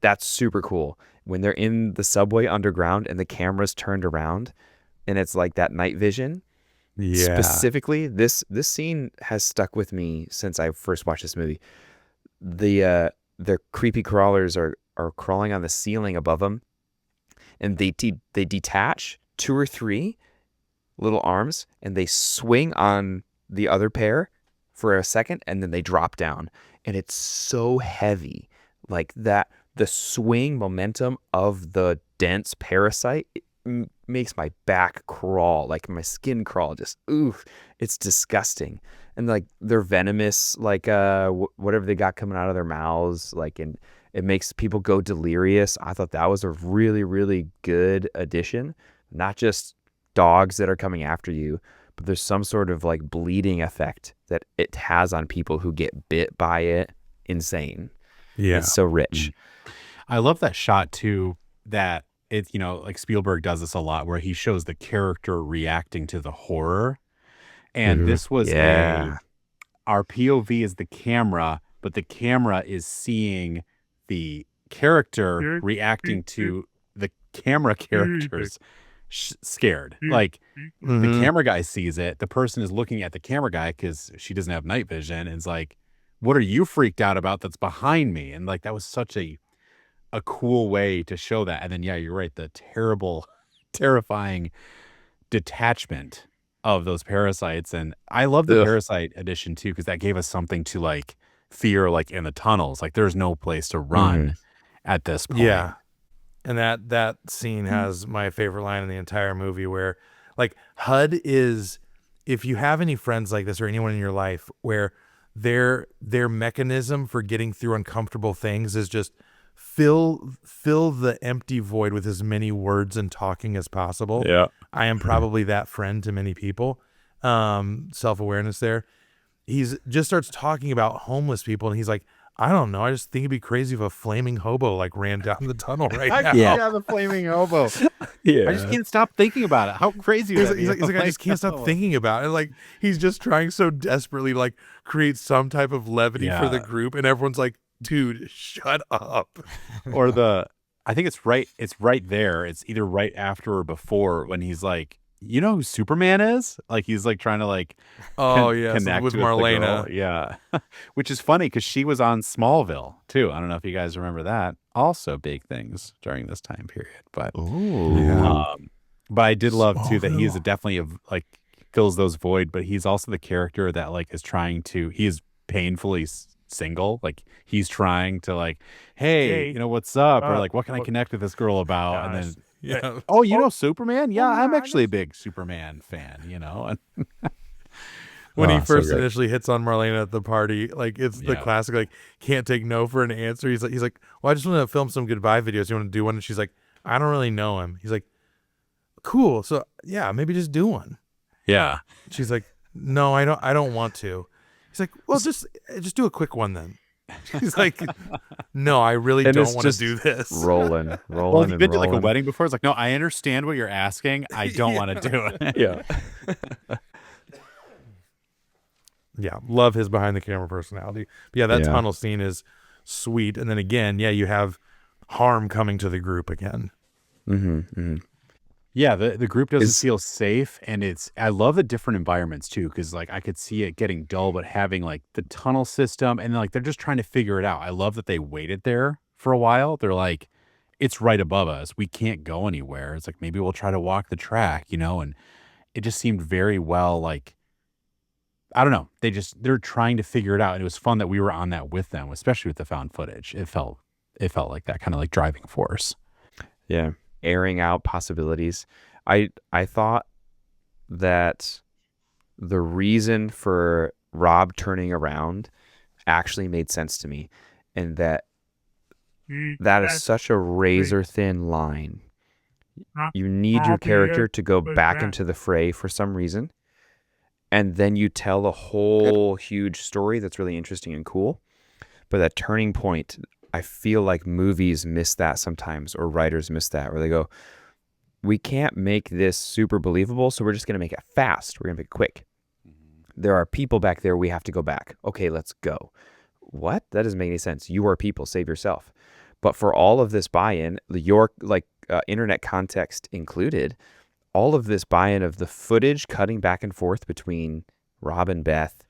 that's super cool. When they're in the subway underground and the camera's turned around and it's like that night vision. Yeah. Specifically, this scene has stuck with me since I first watched this movie. The creepy crawlers are crawling on the ceiling above them, and they detach 2 or 3 little arms and they swing on the other pair for a second, and then they drop down, and it's so heavy, like that. The swing momentum of the dense parasite makes my back crawl, like my skin crawl. Just oof, it's disgusting. And like they're venomous, like whatever they got coming out of their mouths, like, and it makes people go delirious. I thought that was a really, really good addition. Not just dogs that are coming after you, but there's some sort of like bleeding effect that it has on people who get bit by it. Insane. Yeah. It's so rich. I love that shot too, that it's, you know, like Spielberg does this a lot where he shows the character reacting to the horror. And this was our POV is the camera, but the camera is seeing the character reacting to the camera characters scared. Like the camera guy sees it. The person is looking at the camera guy because she doesn't have night vision, and it's like, what are you freaked out about that's behind me? And like, that was such a cool way to show that. And then, yeah, you're right. The terrifying detachment of those parasites. And I love the parasite edition too, because that gave us something to like fear, like in the tunnels. Like there's no place to run at this point. Yeah. And that scene has my favorite line in the entire movie, where like HUD is, if you have any friends like this or anyone in your life where their mechanism for getting through uncomfortable things is just fill the empty void with as many words and talking as possible. Yeah. I am probably that friend to many people. Self-awareness there. He's just starts talking about homeless people, and he's like, I don't know, I just think it'd be crazy if a flaming hobo like ran down the tunnel right now. Yeah, the flaming hobo. Yeah. I just can't stop thinking about it. How crazy is He's like, I just can't stop thinking about it. Like, he's just trying so desperately to like create some type of levity for the group, and everyone's like, dude, shut up. Or I think it's right there. It's either right after or before when he's like, you know who Superman is? Like, he's like trying to like connect with the Marlena. girl. Yeah. Which is funny because she was on Smallville too. I don't know if you guys remember that. Also big things during this time period. But but I did love too that he is definitely like fills those void, but he's also the character that like is trying to, he is painfully single. Like he's trying to like, hey, you know, what's up? Or like, what can I connect with this girl about? And then oh, you know Superman? Yeah, I'm actually a big Superman fan, you know. When he first initially hits on Marlena at the party, like it's the classic, like, can't take no for an answer. He's like, well, I just want to film some goodbye videos. You want to do one? And she's like, I don't really know him. He's like, cool. So yeah, maybe just do one. Yeah. She's like, no, I don't want to. He's like, well, just do a quick one then. He's like, no, I really don't want to do this. Rolling. Well, you've been to like a wedding before. It's like, no, I understand what you're asking. I don't want to do it. Yeah. love his behind the camera personality. But yeah, that Yeah. tunnel scene is sweet. And then again, you have harm coming to the group again. Mm-hmm. Mm-hmm. Yeah, the group doesn't Is- feel safe, and I love the different environments too, because like I could see it getting dull, but having like the tunnel system, and like they're just trying to figure it out. I love that they waited there for a while. They're like, it's right above us. We can't go anywhere. It's like maybe we'll try to walk the track, and it just seemed very well like I don't know. They're trying to figure it out, and it was fun that we were on that with them, especially with the found footage. It felt like that kind of like driving force. Yeah. Airing out possibilities. I thought that the reason for Rob turning around actually made sense to me, and that is such a razor thin line. You need your character to go back into the fray for some reason, and then you tell a whole huge story that's really interesting and cool. But that turning point, I feel like movies miss that sometimes, or writers miss that, where they go, we can't make this super believable, so we're just going to make it fast. We're going to make it quick. There are people back there. We have to go back. Okay, let's go. What? That doesn't make any sense. You are people. Save yourself. But for all of this buy-in, your internet context included, all of this buy-in of the footage cutting back and forth between Rob and Beth,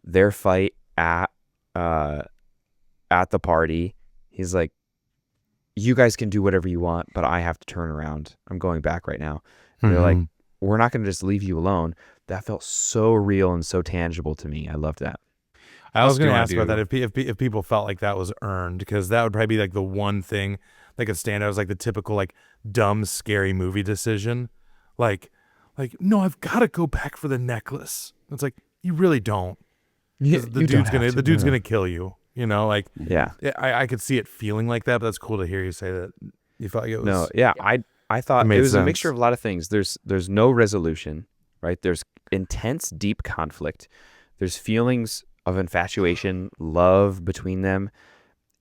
their fight at the party. He's like, you guys can do whatever you want, but I have to turn around. I'm going back right now. And they're like, we're not going to just leave you alone. That felt so real and so tangible to me. I loved that. I was going to ask about that if people felt like that was earned, because that would probably be like the one thing that could stand out as like the typical like dumb scary movie decision, like no, I've got to go back for the necklace. It's like, you really don't. Yeah, The dude's gonna kill you. Like, yeah. I could see it feeling like that, but that's cool to hear you say that you felt like it was. No, yeah, I thought it was a mixture of a lot of things. There's no resolution, right? There's intense, deep conflict. There's feelings of infatuation, love between them,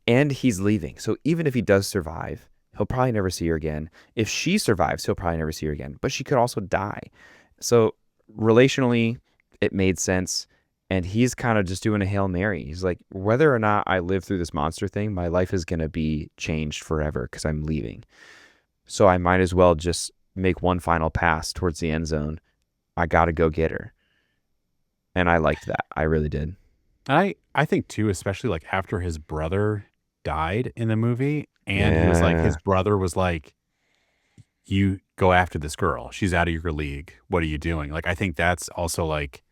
and he's leaving. So even if he does survive, he'll probably never see her again. If she survives, he'll probably never see her again. But she could also die. So relationally, it made sense. And he's kind of just doing a Hail Mary. He's like, whether or not I live through this monster thing, my life is going to be changed forever because I'm leaving. So I might as well just make one final pass towards the end zone. I got to go get her. And I liked that. I really did. I think too, especially like after his brother died in the movie, and he was like, his brother was like, you go after this girl. She's out of your league. What are you doing? Like, I think that's also like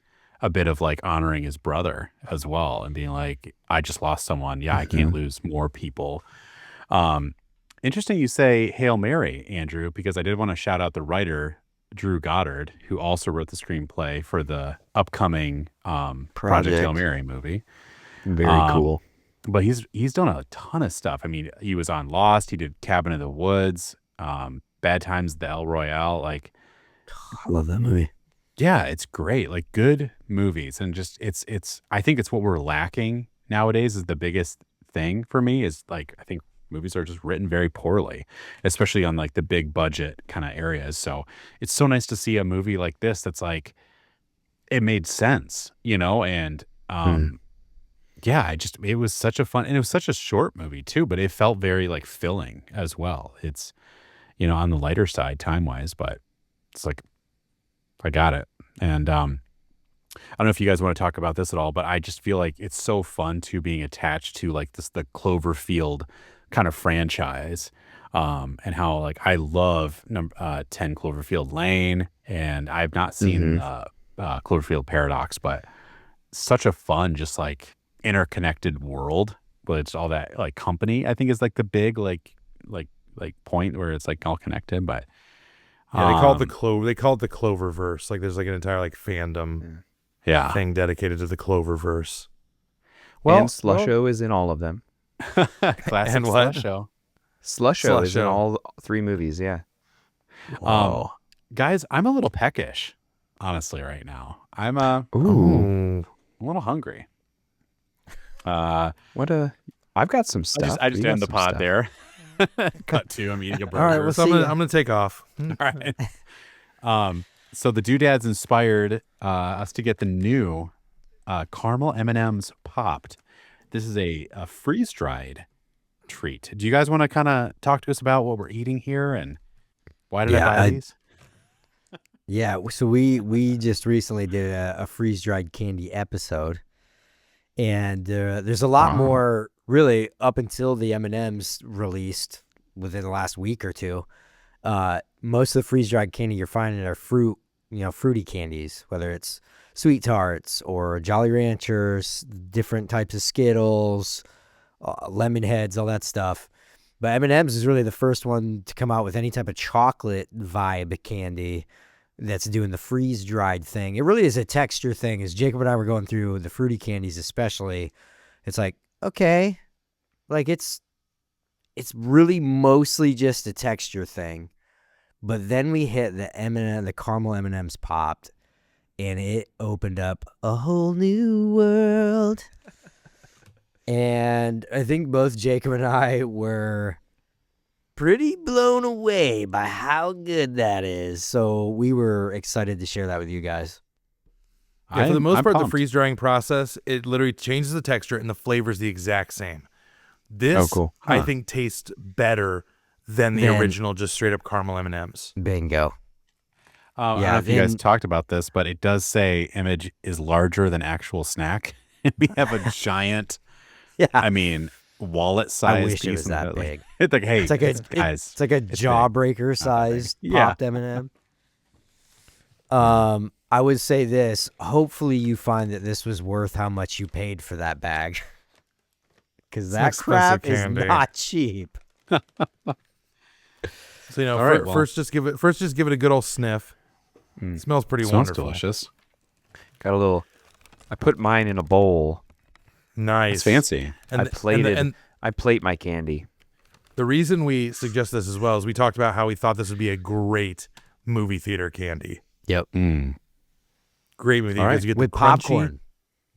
a bit of like honoring his brother as well, and being like, I just lost someone. Yeah, I can't lose more people. Interesting you say Hail Mary, Andrew, because I did want to shout out the writer, Drew Goddard, who also wrote the screenplay for the upcoming Project Hail Mary movie. Very cool. But he's done a ton of stuff. I mean, he was on Lost. He did Cabin in the Woods, Bad Times at the El Royale. Like, I love that movie. yeah, it's great. Like, good movies, and just it's. I think it's what we're lacking nowadays. Is the biggest thing for me is like, I think movies are just written very poorly, especially on like the big budget kind of areas. So it's so nice to see a movie like this that's like, it made sense, and yeah, it was such a fun, and it was such a short movie too, but it felt very like filling as well. It's, on the lighter side time wise, but it's like, I got it. And I don't know if you guys want to talk about this at all, but I just feel like it's so fun to being attached to like the Cloverfield kind of franchise, and how like I love 10 Cloverfield Lane, and I've not seen Cloverfield Paradox, but such a fun, just like interconnected world. But it's all that like company, I think, is like the big like point where it's like all connected. But yeah, they call it the Cloververse. Like, there's like an entire like fandom thing dedicated to the Cloververse. Well, and Slusho is in all of them. Classic And what? Slusho. Slusho is in all 3 movies. Yeah. Guys, I'm a little peckish, honestly, right now. I'm a little hungry. I've got some stuff. I just end the pod there. Cut to I'm eating a burger. All right, we'll So see. I'm gonna take off. All right. So the Doodads inspired us to get the new caramel M&Ms popped. This is a freeze-dried treat. Do you guys want to kind of talk to us about what we're eating here and why did I buy these? Yeah, so we just recently did a freeze-dried candy episode, and there's a lot more really up until the M&Ms released within the last week or two. Most of the freeze-dried candy you're finding are fruity candies, whether it's Sweet Tarts or Jolly Ranchers, different types of Skittles, lemon heads, all that stuff. But M&M's is really the first one to come out with any type of chocolate vibe candy that's doing the freeze-dried thing. It really is a texture thing. As Jacob and I were going through the fruity candies especially, it's like, okay, like it's really mostly just a texture thing. But then we hit the caramel M&Ms popped, and it opened up a whole new world. And I think both Jacob and I were pretty blown away by how good that is. So we were excited to share that with you guys. Yeah, for the most part, pumped. the freeze drying process, it literally changes the texture and the flavor is the exact same. This, cool. I think, tastes better than the original, just straight up caramel M&Ms. Bingo. I don't know if you guys talked about this, but it does say image is larger than actual snack. We have a giant, I mean, wallet size. I wish piece it was that big. It's like, hey, It's like guys, it's like a jawbreaker sized Yeah. popped M&M. I would say this. Hopefully you find that this was worth how much you paid for that bag. Because that expensive crap is candy. not cheap. So All right, well. first just give it a good old sniff. It smells pretty Sounds wonderful. delicious. Got a little. I put mine in a bowl. Nice. It's fancy. I plate my candy. The reason we suggest this as well is we talked about how we thought this would be a great movie theater candy. Yep. Great movie All right. because you get With the crunchy. popcorn.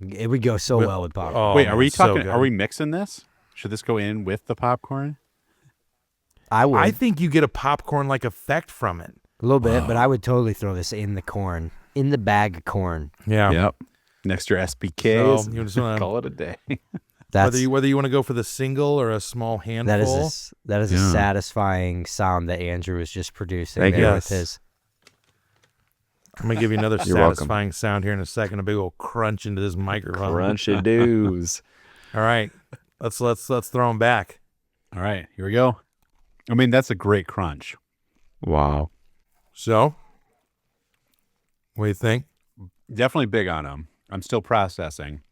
It would go so well with popcorn. Oh, Wait, are we so talking? good. Are we mixing this? Should this go in with the popcorn? I would. I think you get a popcorn-like effect from it. A little bit, but I would totally throw this in the corn. In the bag of corn. Yeah. Yep. Next to your SPKs. So you just wanna- call it a day. That's Whether you want to go for the single or a small handful. that is a satisfying sound that Andrew was just producing Thank there you. with his. I'm gonna give you another You're welcome. satisfying sound here in a second. A big old crunch into this microphone. Crunchy doos. All right, let's throw them back. All right, here we go. I mean, that's a great crunch. Wow. So, what do you think? Definitely big on them. I'm still processing.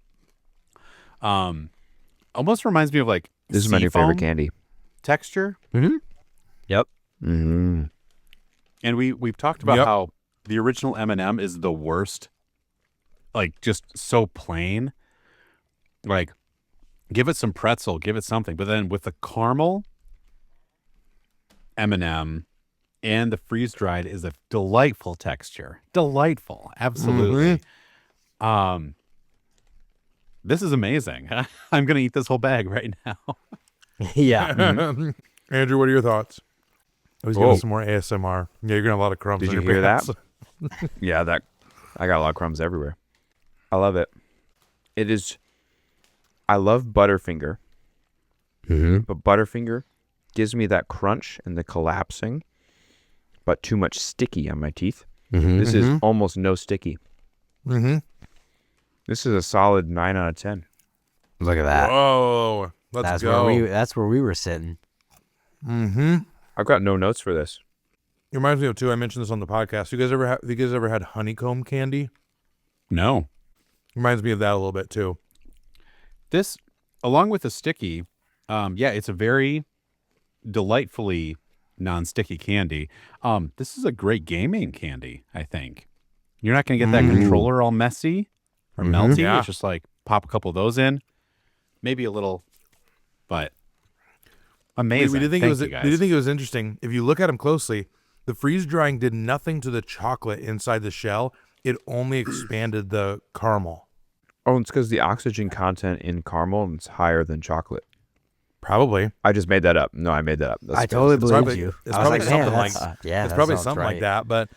Almost reminds me of like This is my new favorite candy. texture. Yep. Mm-hmm. And we've talked about Yep. how the original M&M is the worst. Like just so plain. Like give it some pretzel, give it something. But then with the caramel M&M and the freeze dried is a delightful texture. Delightful. Absolutely. This is amazing. I'm going to eat this whole bag right now. Yeah. Andrew, what are your thoughts? I was Whoa. getting some more ASMR. Yeah, you're gonna have a lot of crumbs. Did on you your hear that? pants. Yeah, I got a lot of crumbs everywhere. I love it. It is. I love Butterfinger, but Butterfinger gives me that crunch and the collapsing, but too much sticky on my teeth. This is almost no sticky. Mm-hmm. This is a solid 9 out of 10. Look at that. Whoa, let's go. That's where we were sitting. Mm-hmm. I've got no notes for this. It reminds me of too. I mentioned this on the podcast. You guys ever had honeycomb candy? No. Reminds me of that a little bit too. This, along with the sticky, it's a very delightfully non-sticky candy. This is a great gaming candy, I think. You're not going to get that controller all messy or melty. Yeah. It's just like pop a couple of those in. Maybe a little, but amazing. We did think Thank it was. you We guys. did think it was interesting. If you look at them closely, the freeze drying did nothing to the chocolate inside the shell. It only expanded the caramel. Oh, it's because the oxygen content in caramel is higher than chocolate. Probably. I just made that up. No, I made that up. That's I totally It's believed probably- you. it's I was probably like, something man, like that's- yeah, it's that probably sounds something like right. that. But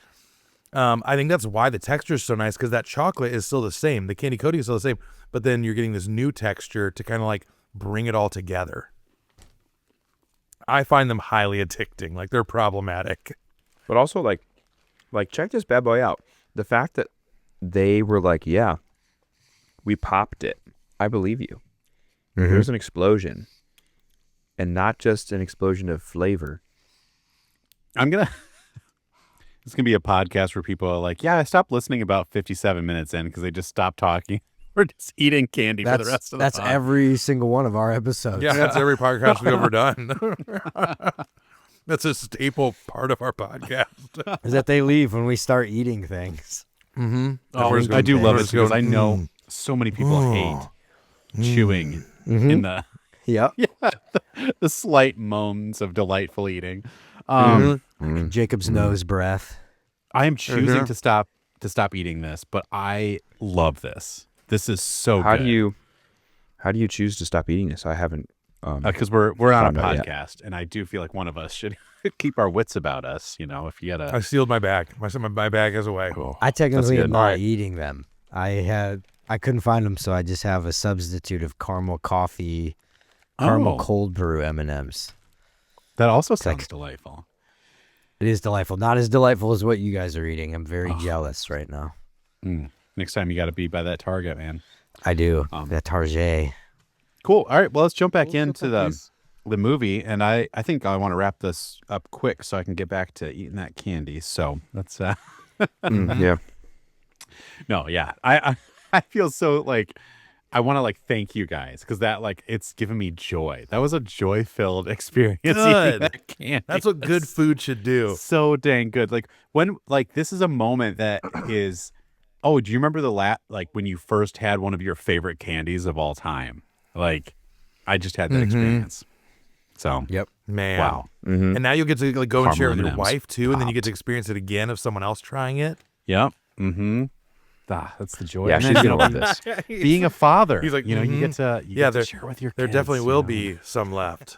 I think that's why the texture is so nice, because that chocolate is still the same. The candy coating is still the same, but then you're getting this new texture to kind of like bring it all together. I find them highly addicting. Like, they're problematic. But also, like check this bad boy out. The fact that they were like, yeah, we popped it. I believe you. Mm-hmm. There's an explosion. And not just an explosion of flavor. It's going to be a podcast where people are like, yeah, I stopped listening about 57 minutes in because they just stopped talking. We're just eating candy for the rest of the That's pod. every single one of our episodes. Yeah, that's every podcast we've ever done. That's a staple part of our podcast. Is that they leave when we start eating things. Mm-hmm. Oh, I do love this because I know so many people hate chewing in the Yep. the slight moans of delightful eating. Jacob's nose breath. I am choosing to stop eating this, but I love this. This is so How good. do you choose to stop eating this? I haven't Because we're on a Found out yet. podcast, and I do feel like one of us should keep our wits about us. You know, if you had I sealed my bag. My bag is away. I technically good. am not Alright. eating them. I couldn't find them, so I just have a substitute of caramel coffee, caramel cold brew M&Ms. that also like- sounds delightful. It is delightful. Not as delightful as what you guys are eating. I'm very jealous right now. Next time you got to be by that Target, man. I do. That Target. Cool. All right. Well, let's jump back into the movie, and I think I want to wrap this up quick so I can get back to eating that candy. So let's. yeah. No, yeah. I feel so like I want to like thank you guys because that like it's given me joy. That was a joy-filled experience. Eating Good. that candy. That's what good food should do. So dang good. Like when like this is a moment that is. Oh, do you remember like when you first had one of your favorite candies of all time? Like, I just had that experience. So, Yep. Man. wow. Mm-hmm. And now you'll get to like go and share it with your Caramel M&Ms. wife too, and then you get to experience it again of someone else trying it. Yep. Mm-hmm. That's the joy. Yeah, And she's then, gonna love this. Being a father, He's like, you get to get to share with your There kids, definitely you will know? be some left.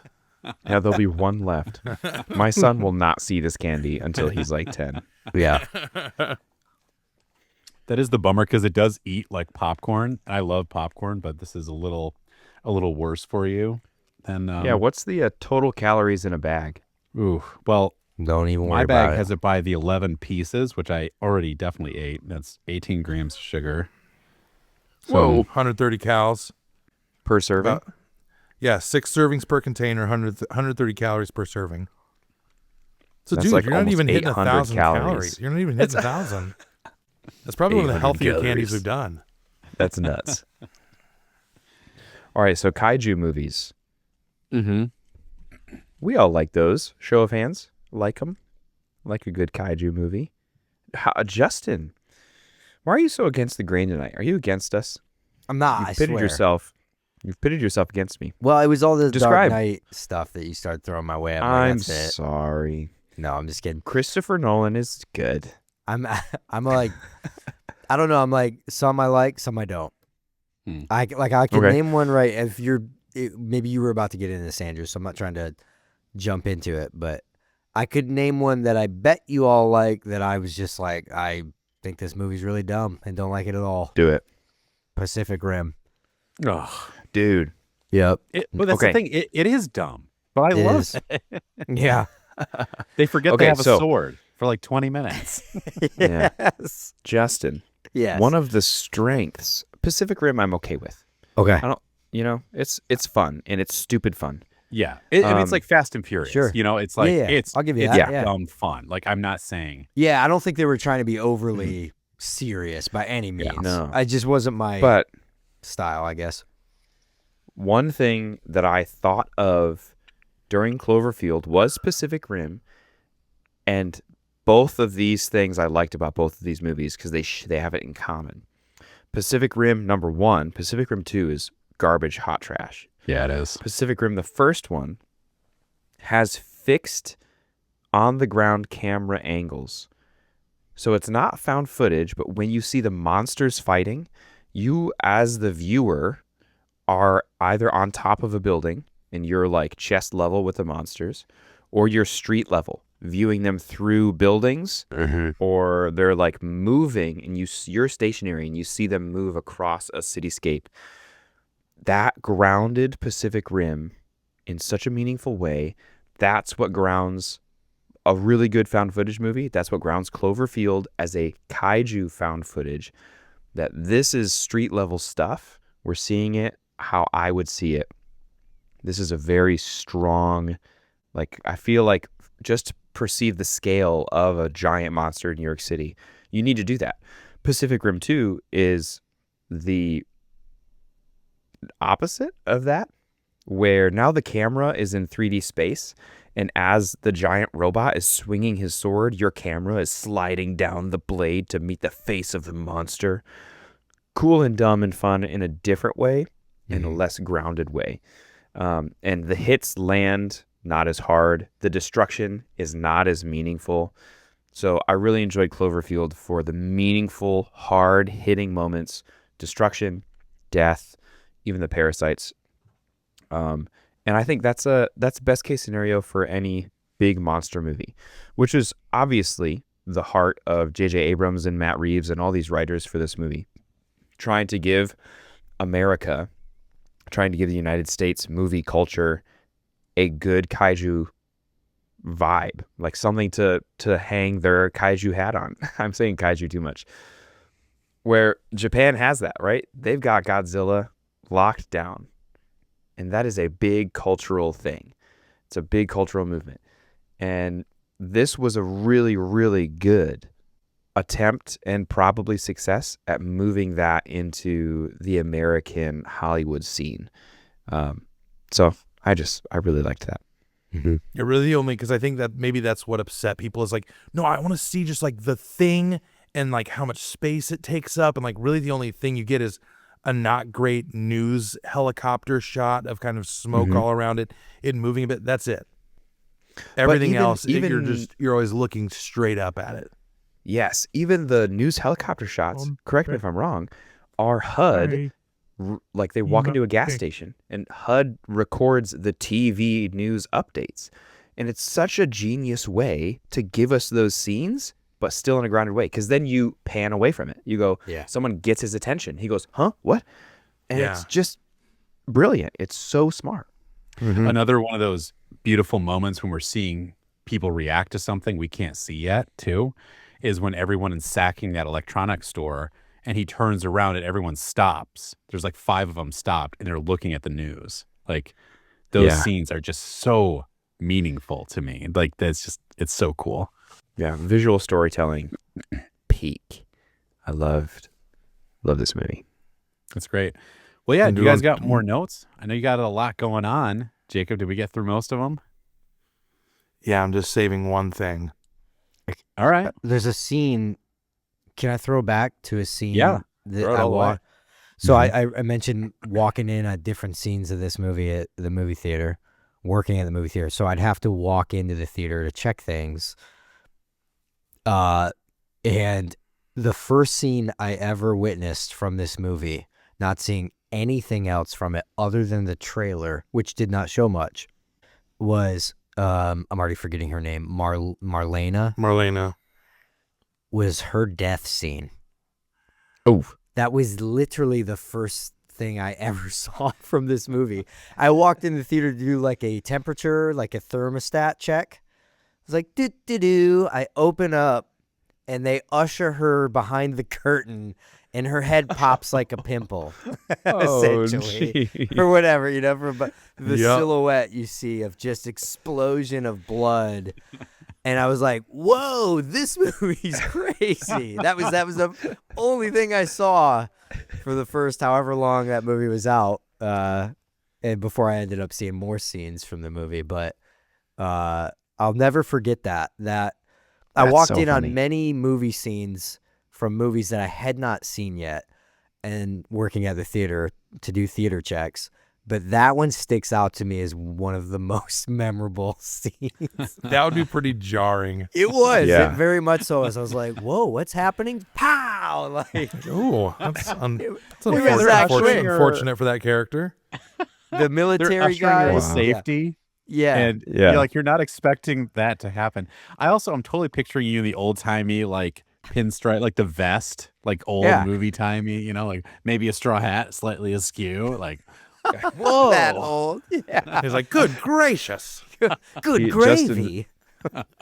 Yeah, there'll be one left. My son will not see this candy until he's like 10. Yeah. That is the bummer because it does eat like popcorn. I love popcorn, but this is a little worse for you than. Yeah, what's the total calories in a bag? Ooh, well, Don't even worry my about bag it. has it by the 11 pieces, which I already definitely ate. That's 18 grams of sugar. Whoa, 130 calories. Per serving? Yeah, 6 servings per container, 130 calories per serving. So, That's dude, like you're not almost even hitting 800 1,000 calories. calories. You're not even hitting 1,000. That's probably one of the 800 healthier candies calories. we've done. That's nuts. All right, so kaiju movies. Mm-hmm. We all like those. Show of hands. Like them. Like a good kaiju movie. Justin, why are you so against the grain tonight? Are you against us? I'm not. I You've pitted swear. yourself. You've pitted yourself against me. Well, it was all the Describe. Dark Knight stuff that you started throwing my way. I'm That's it. sorry. No, I'm just kidding. Christopher Nolan is good. I'm like, I don't know. I'm like, some I like, some I don't. I can Okay. name one right. If maybe you were about to get into this, Andrew, so I'm not trying to jump into it, but I could name one that I bet you all like that I was just like, I think this movie's really dumb and don't like it at all. Do it. Pacific Rim. Oh, Dude. Yep. but that's Okay. the thing. It is dumb, but I It love is. it. Yeah. They forget Okay, they have a so- sword for like 20 minutes. Yeah. Yes. Justin. Yes. One of the strengths. Pacific Rim I'm okay with. Okay. I don't, it's fun and it's stupid fun. Yeah. I mean, it's like Fast and Furious. Sure. You know, it's like, Yeah. it's, I'll give you it's that, yeah. dumb fun. Like, I'm not saying. Yeah, I don't think they were trying to be overly serious by any means. no. I just wasn't my But style, I guess. one thing that I thought of during Cloverfield was Pacific Rim, and both of these things I liked about both of these movies because they have it in common. Pacific Rim number 1, Pacific Rim 2 is garbage, hot trash. Yeah, it is. Pacific Rim, the first one, has fixed on-the-ground camera angles. So it's not found footage, but when you see the monsters fighting, you as the viewer are either on top of a building and you're like chest level with the monsters, or you're street level viewing them through buildings, or they're like moving, and you're stationary and you see them move across a cityscape. That grounded Pacific Rim in such a meaningful way. That's what grounds a really good found footage movie. That's what grounds Cloverfield as a kaiju found footage. That this is street level stuff. We're seeing it how I would see it. This is a very strong, like, I feel like just to perceive the scale of a giant monster in New York City, you need to do that. Pacific Rim 2 is the opposite of that, where now the camera is in 3D space, and as the giant robot is swinging his sword, your camera is sliding down the blade to meet the face of the monster. Cool and dumb and fun in a different way, in a less grounded way. And the hits land not as hard. The destruction is not as meaningful. So I really enjoyed Cloverfield for the meaningful, hard-hitting moments, destruction, death, even the parasites. And I think that's best case scenario for any big monster movie, which is obviously the heart of J.J. Abrams and Matt Reeves and all these writers for this movie, trying to give America, trying to give the United States movie culture a good kaiju vibe, like something to hang their kaiju hat on. I'm saying kaiju too much. Where Japan has that, right? They've got Godzilla locked down. And that is a big cultural thing. It's a big cultural movement. And this was a really, really good attempt and probably success at moving that into the American Hollywood scene. So I really liked that. It really only, because I think that maybe that's what upset people is like, no, I want to see just like the thing and like how much space it takes up. And like really the only thing you get is a not great news helicopter shot of kind of smoke all around it moving a bit. That's it. Everything else, you're always looking straight up at it. Yes, even the news helicopter shots, correct me if I'm wrong, are HUD, like they walk into a gas station and HUD records the TV news updates. And it's such a genius way to give us those scenes, but still in a grounded way, because then you pan away from it. You go, someone gets his attention. He goes, huh, what? And it's just brilliant. It's so smart. Another one of those beautiful moments when we're seeing people react to something we can't see yet, too, is when everyone is sacking that electronics store and he turns around and everyone stops. There's like 5 of them stopped and they're looking at the news. Like those scenes are just so meaningful to me. Like it's so cool. Yeah, visual storytelling, peak. I love this movie. That's great. Well, yeah, you guys got more notes? I know you got a lot going on. Jacob, did we get through most of them? Yeah, I'm just saving one thing. All right. There's a scene. Can I throw back to a scene? Yeah. That throw it I all away. walked. So I mentioned walking in at different scenes of this movie at the movie theater, working at the movie theater. So I'd have to walk into the theater to check things. And the first scene I ever witnessed from this movie, not seeing anything else from it other than the trailer, which did not show much, was I'm already forgetting her name, Marlena, was her death scene. Oh, that was literally the first thing I ever saw from this movie. I walked in the theater to do like a temperature, like a thermostat check. I was like, do. I open up and they usher her behind the curtain and her head pops like a pimple, essentially, or whatever, from the silhouette you see of just explosion of blood. And I was like, whoa, this movie's crazy. That was the only thing I saw for the first however long that movie was out, and before I ended up seeing more scenes from the movie. But I'll never forget that I walked in on many movie scenes from movies that I had not seen yet, and working at the theater to do theater checks. But that one sticks out to me as one of the most memorable scenes. That would be pretty jarring. It was. It very much so. As I was like, whoa, what's happening? Pow! Like, oh, that's actually unfortunate for that character. The military guys. Safety. Yeah. And you're not expecting that to happen. I'm totally picturing you in the old timey like pinstripe, like the vest, like old movie timey, like maybe a straw hat slightly askew, like whoa. That old. Yeah. He's like, good gracious. Good gravy.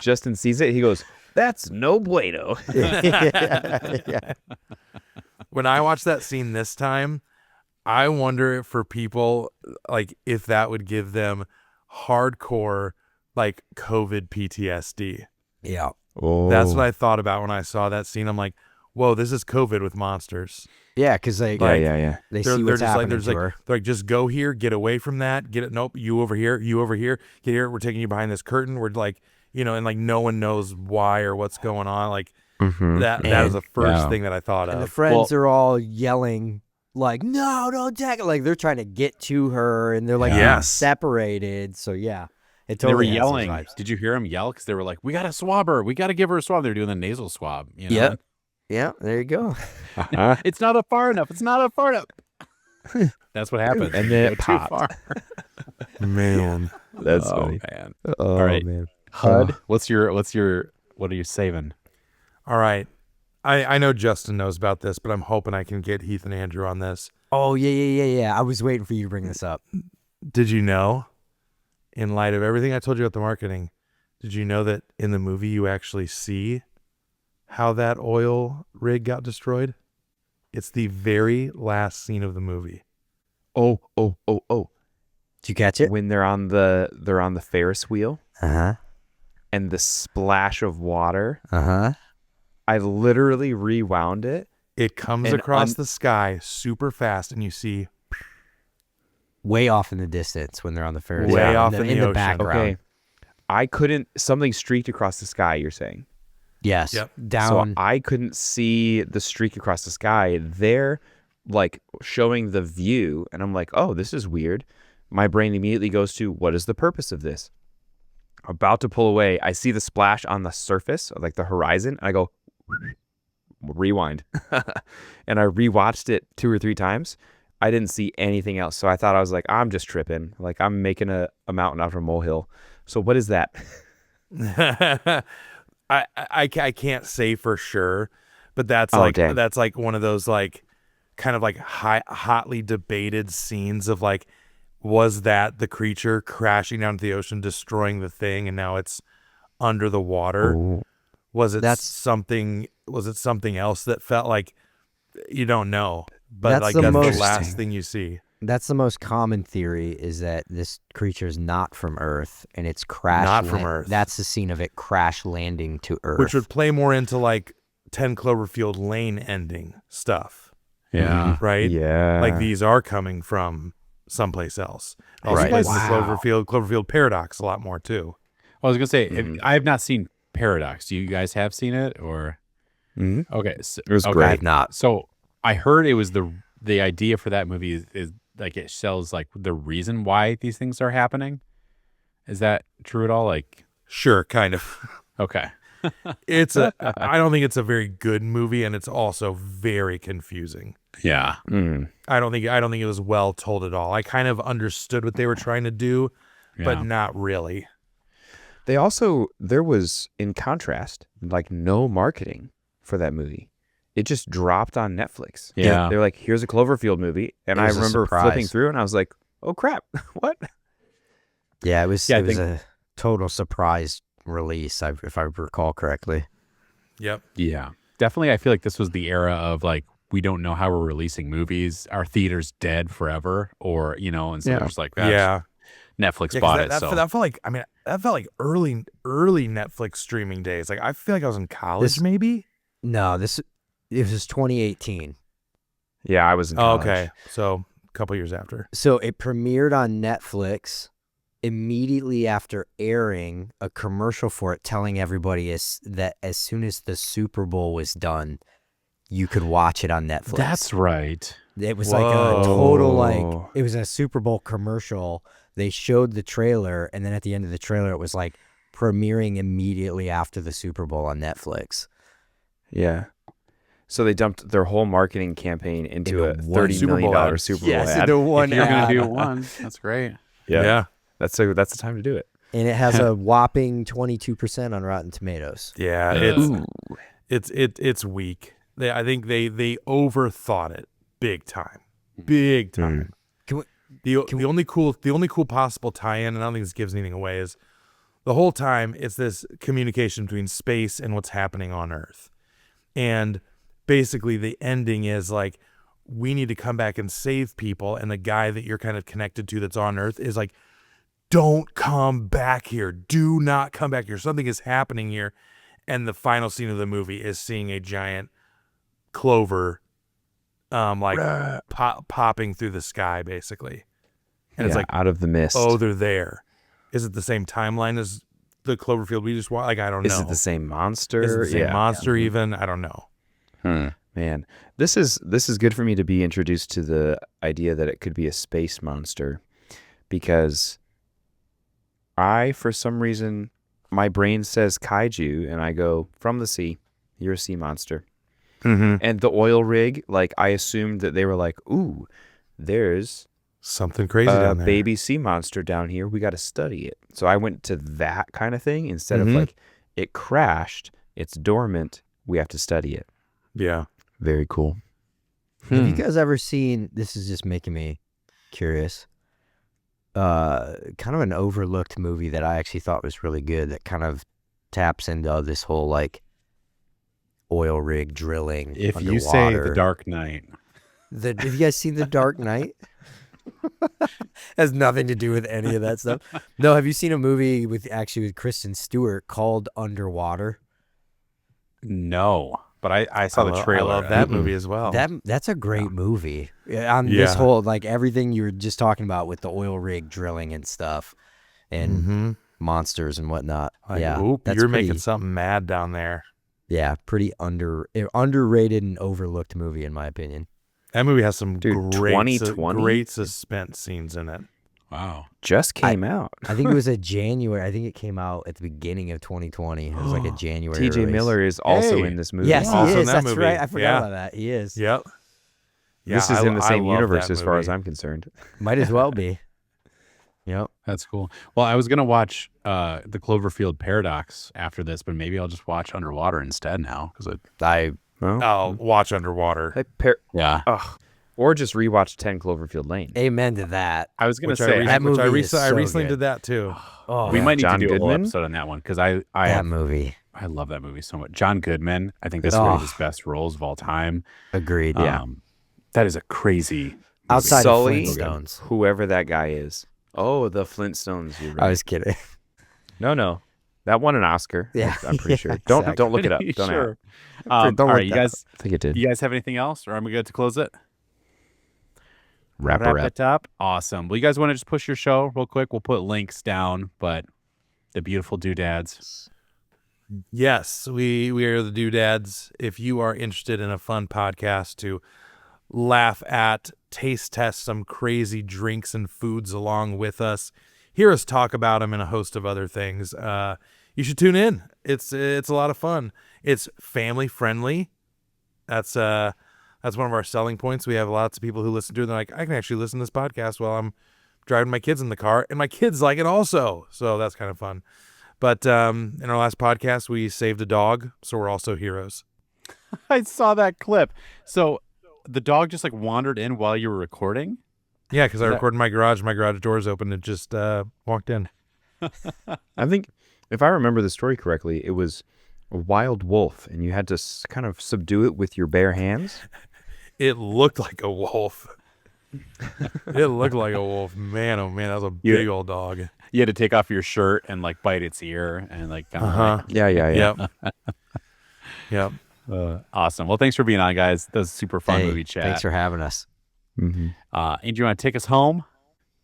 Justin sees it. He goes, "That's no bueno." Yeah. When I watched that scene this time, I wonder for people like if that would give them hardcore like COVID PTSD. Yeah. Oh, That's what I thought about when I saw that scene. I'm like, whoa, this is COVID with monsters. Yeah, because they yeah. they see what's happening to her. They're like, just go here, get away from that, get it. Nope, you over here, get here. We're taking you behind this curtain. We're like, and like no one knows why or what's going on. Like that was the first thing that I thought And of. the friends are all yelling like, "No, don't take it!" Like they're trying to get to her, and they're like separated. So yeah, it totally they were has those yelling. vibes. Did you hear them yell? Because they were like, "We got to swab her. We got to give her a swab." They're doing the nasal swab. Yep. Yeah, there you go. It's not up far enough. It's not up far enough. That's what happens. And then You it go too popped. far. Man, That's Oh funny. man. Oh, All right. man. HUD. What are you saving? all right. I know Justin knows about this, but I'm hoping I can get Heath and Andrew on this. Oh yeah. I was waiting for you to bring this up. Did you know, in light of everything I told you about the marketing, did you know that in the movie you actually see how that oil rig got destroyed? It's the very last scene of the movie. Oh. Did you catch it? When they're on the Ferris wheel Uh and the splash of water, huh. I literally rewound it. It comes And across the sky super fast, and you see Way off in the distance when they're on the Ferris Way wheel. off in the the ocean. background. Okay. Something streaked across the sky, you're saying? Yes. Yep. Down. So I couldn't see the streak across the sky. They're like showing the view, and I'm like, oh, this is weird. My brain immediately goes to, what is the purpose of this? About to pull away, I see the splash on the surface, like the horizon, and I go, rewind. And I rewatched it 2 or 3 times. I didn't see anything else. So I thought, I was like, I'm just tripping. Like I'm making a mountain out of a molehill. So what is that? I can't say for sure, but that's dang. that's like one of those like kind of like hotly debated scenes of like, was that the creature crashing down to the ocean, destroying the thing, and now it's under the water? Ooh. Was it something else that felt like, you don't know, but That's like the that's most- the last thing you see. That's the most common theory, is that this creature is not from Earth and it's crash. Not from Earth. That's the scene of it crash landing to Earth. Which would play more into like 10 Cloverfield Lane ending stuff, Yeah. right? Yeah. Like these are coming from someplace else. Also Right. plays the Wow. Cloverfield Paradox a lot more too. I was gonna say I have not seen Paradox. Do you guys have seen it or? Mhm. Okay, so, It was okay. great. I've not. So I heard it was the idea for that movie is like it shows like the reason why these things are happening. Is that true at all? Like, Sure, kind of. okay, I don't think it's a very good movie, and it's also very confusing. yeah, Mm. I don't think it was well told at all. I kind of understood what they were trying to do, but Yeah. not really. There was, in contrast, like no marketing for that movie. It just dropped on Netflix. Yeah. They're like, here's a Cloverfield movie. And It I was a remember flipping surprise. through and I was like, oh crap, what? Yeah, it was. Yeah, I it was think- a total surprise release, if I recall correctly. Yep. yeah. Definitely, I feel like this was the era of like we don't know how we're releasing movies. Our theater's dead forever, or and so Yeah. there's like that. Yeah. Netflix Yeah, 'cause bought that, it. that, So that felt like that felt like early Netflix streaming days. Like I feel like I was in college, This- maybe. No, it was 2018. Yeah, I was in Oh, college. okay, so a couple years after. So it premiered on Netflix immediately after airing a commercial for it, telling everybody that as soon as the Super Bowl was done, you could watch it on Netflix. that's right. It was like a total Whoa. it was a Super Bowl commercial. They showed the trailer, and then at the end of the trailer, it was like premiering immediately after the Super Bowl on Netflix. Yeah. So they dumped their whole marketing campaign into Into a one $30 Super million Bowl ad. Super Yes, Bowl ad. into one If you're gonna ad. do one, that's great. Yeah. That's the time to do it. And it has a whopping 22% on Rotten Tomatoes. Yeah, it's weak. I think they overthought it big time. Big time. The only cool possible tie-in, and I don't think this gives anything away, is the whole time it's this communication between space and what's happening on Earth. And basically the ending is like, we need to come back and save people, and the guy that you're kind of connected to that's on Earth is like, don't come back here. Do not come back here. Something is happening here. And the final scene of the movie is seeing a giant clover popping through the sky, basically. And it's like, out of the mist. oh, they're there. Is it the same timeline as the Cloverfield we just watched? Like, I don't know. Is it the same monster? Is it the same monster even? I don't know. Man, this is good for me to be introduced to the idea that it could be a space monster, because for some reason, my brain says kaiju, and I go, from the sea, you're a sea monster. Mm-hmm. And the oil rig, like, I assumed that they were like, ooh, there's Something crazy a down there. baby sea monster down here. We got to study it. So I went to that kind of thing instead of like, it crashed, it's dormant, we have to study it. Yeah. Very cool. Have you guys ever seen, this is just making me curious, kind of an overlooked movie that I actually thought was really good that kind of taps into this whole like oil rig drilling If underwater. you say The Dark Knight. Have you guys seen The Dark Knight? Has nothing to do with any of that stuff. No, have you seen a movie with Kristen Stewart called Underwater? No, but I saw the trailer. I love that movie as well. That's a great movie. On this whole, like everything you were just talking about with the oil rig drilling and stuff and monsters and whatnot. Like, yeah, oop, that's you're pretty, making something mad down there. Yeah, pretty underrated and overlooked movie in my opinion. That movie has some Dude, great 2020? great suspense scenes in it. Wow. Just came out. I think it was a January. I think it came out at the beginning of 2020. It was like a January TJ release. Miller is also Hey. in this movie. Yes, he Also in is. that That's movie. right. I forgot Yeah. about that. He is. Yep. This is in the same I love universe that as far as movie. I'm concerned. Might as well be. Yep. That's cool. Well, I was going to watch the Cloverfield Paradox after this, but maybe I'll just watch Underwater instead now. I'll watch Underwater. Yeah. Or just rewatch 10 Cloverfield Lane. Amen to that. I was going to Which say, that movie is I so recently good. did that too. Oh, we might need John to do a whole Goodman? episode on that one because that movie. I love that movie so much. John Goodman, I think that's Oh. one of his best roles of all time. Agreed. That is a crazy movie. Outside Sully, of Flintstones. whoever that guy is. Oh, the Flintstones. You're right. I was kidding. No. That won an Oscar. Yeah. I'm pretty Yeah, sure. exactly. Don't look it up. Don't Sure. Don't All look right, you that guys. I think it did. You guys have anything else, or am we good to close it? Wrap it up. Awesome. Well, you guys want to just push your show real quick? We'll put links down, but the beautiful doodads. Yes, we are the Doodads. If you are interested in a fun podcast to laugh at, taste test some crazy drinks and foods along with us, hear us talk about them and a host of other things, you should tune in. It's a lot of fun. It's family friendly. That's one of our selling points. We have lots of people who listen to it. They're like, I can actually listen to this podcast while I'm driving my kids in the car, and my kids like it also. So that's kind of fun. But in our last podcast, we saved a dog, so we're also heroes. I saw that clip. So the dog just like wandered in while you were recording. Yeah, because I recorded in my garage. My garage door's open. It just walked in. I think, if I remember the story correctly, it was a wild wolf, and you had to kind of subdue it with your bare hands. It looked like a wolf. It looked like a wolf. Man, oh man, that was a big old dog. You had to take off your shirt and like bite its ear and like kind of Yeah. Yep. awesome. Well, thanks for being on, guys. That was a super fun movie chat. Thanks for having us. Mm-hmm. Andrew, you want to take us home?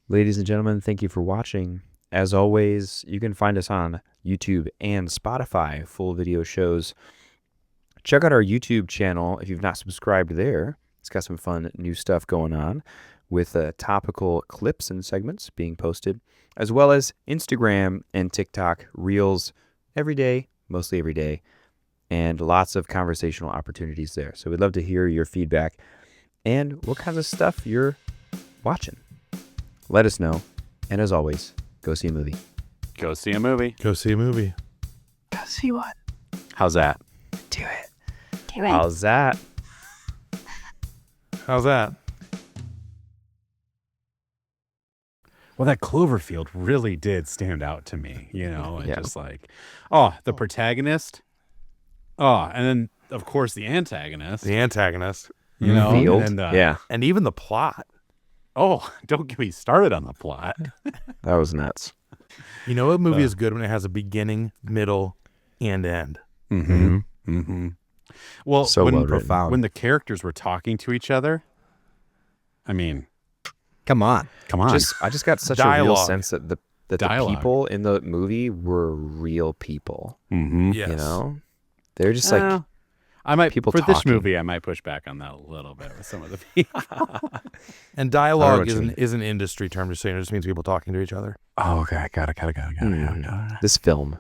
Ladies and gentlemen, thank you for watching. As always, you can find us on YouTube and Spotify, full video shows. Check out our YouTube channel if you've not subscribed there. It's got some fun new stuff going on with topical clips and segments being posted, as well as Instagram and TikTok Reels every day, mostly every day, and lots of conversational opportunities there. So we'd love to hear your feedback and what kinds of stuff you're watching. Let us know. And as always, Go see a movie. Go see a movie. Go see a movie. Go see one. How's that? Do it. Do it. How's that? How's that? Well, that Cloverfield really did stand out to me, and Yeah. just like, the protagonist. And then, of course, the antagonist, The antagonist. Field. and Yeah, And even the plot. don't get me started on the plot. that was nuts. You know, a movie is good when it has a beginning, middle, and end. Mm-hmm. Mm-hmm. Well, So when, well written. Profound. when the characters were talking to each other, I mean, Come on. come on. I just got such a real Dialogue. sense that the Dialogue. people in the movie were real people. Mm-hmm. Yes. You know, they're just like I might people for this talking. movie. I might push back on that a little bit with some of the people. And I don't know dialogue what you mean. is an industry term, just saying it just means people talking to each other. Oh, okay. Got it. this film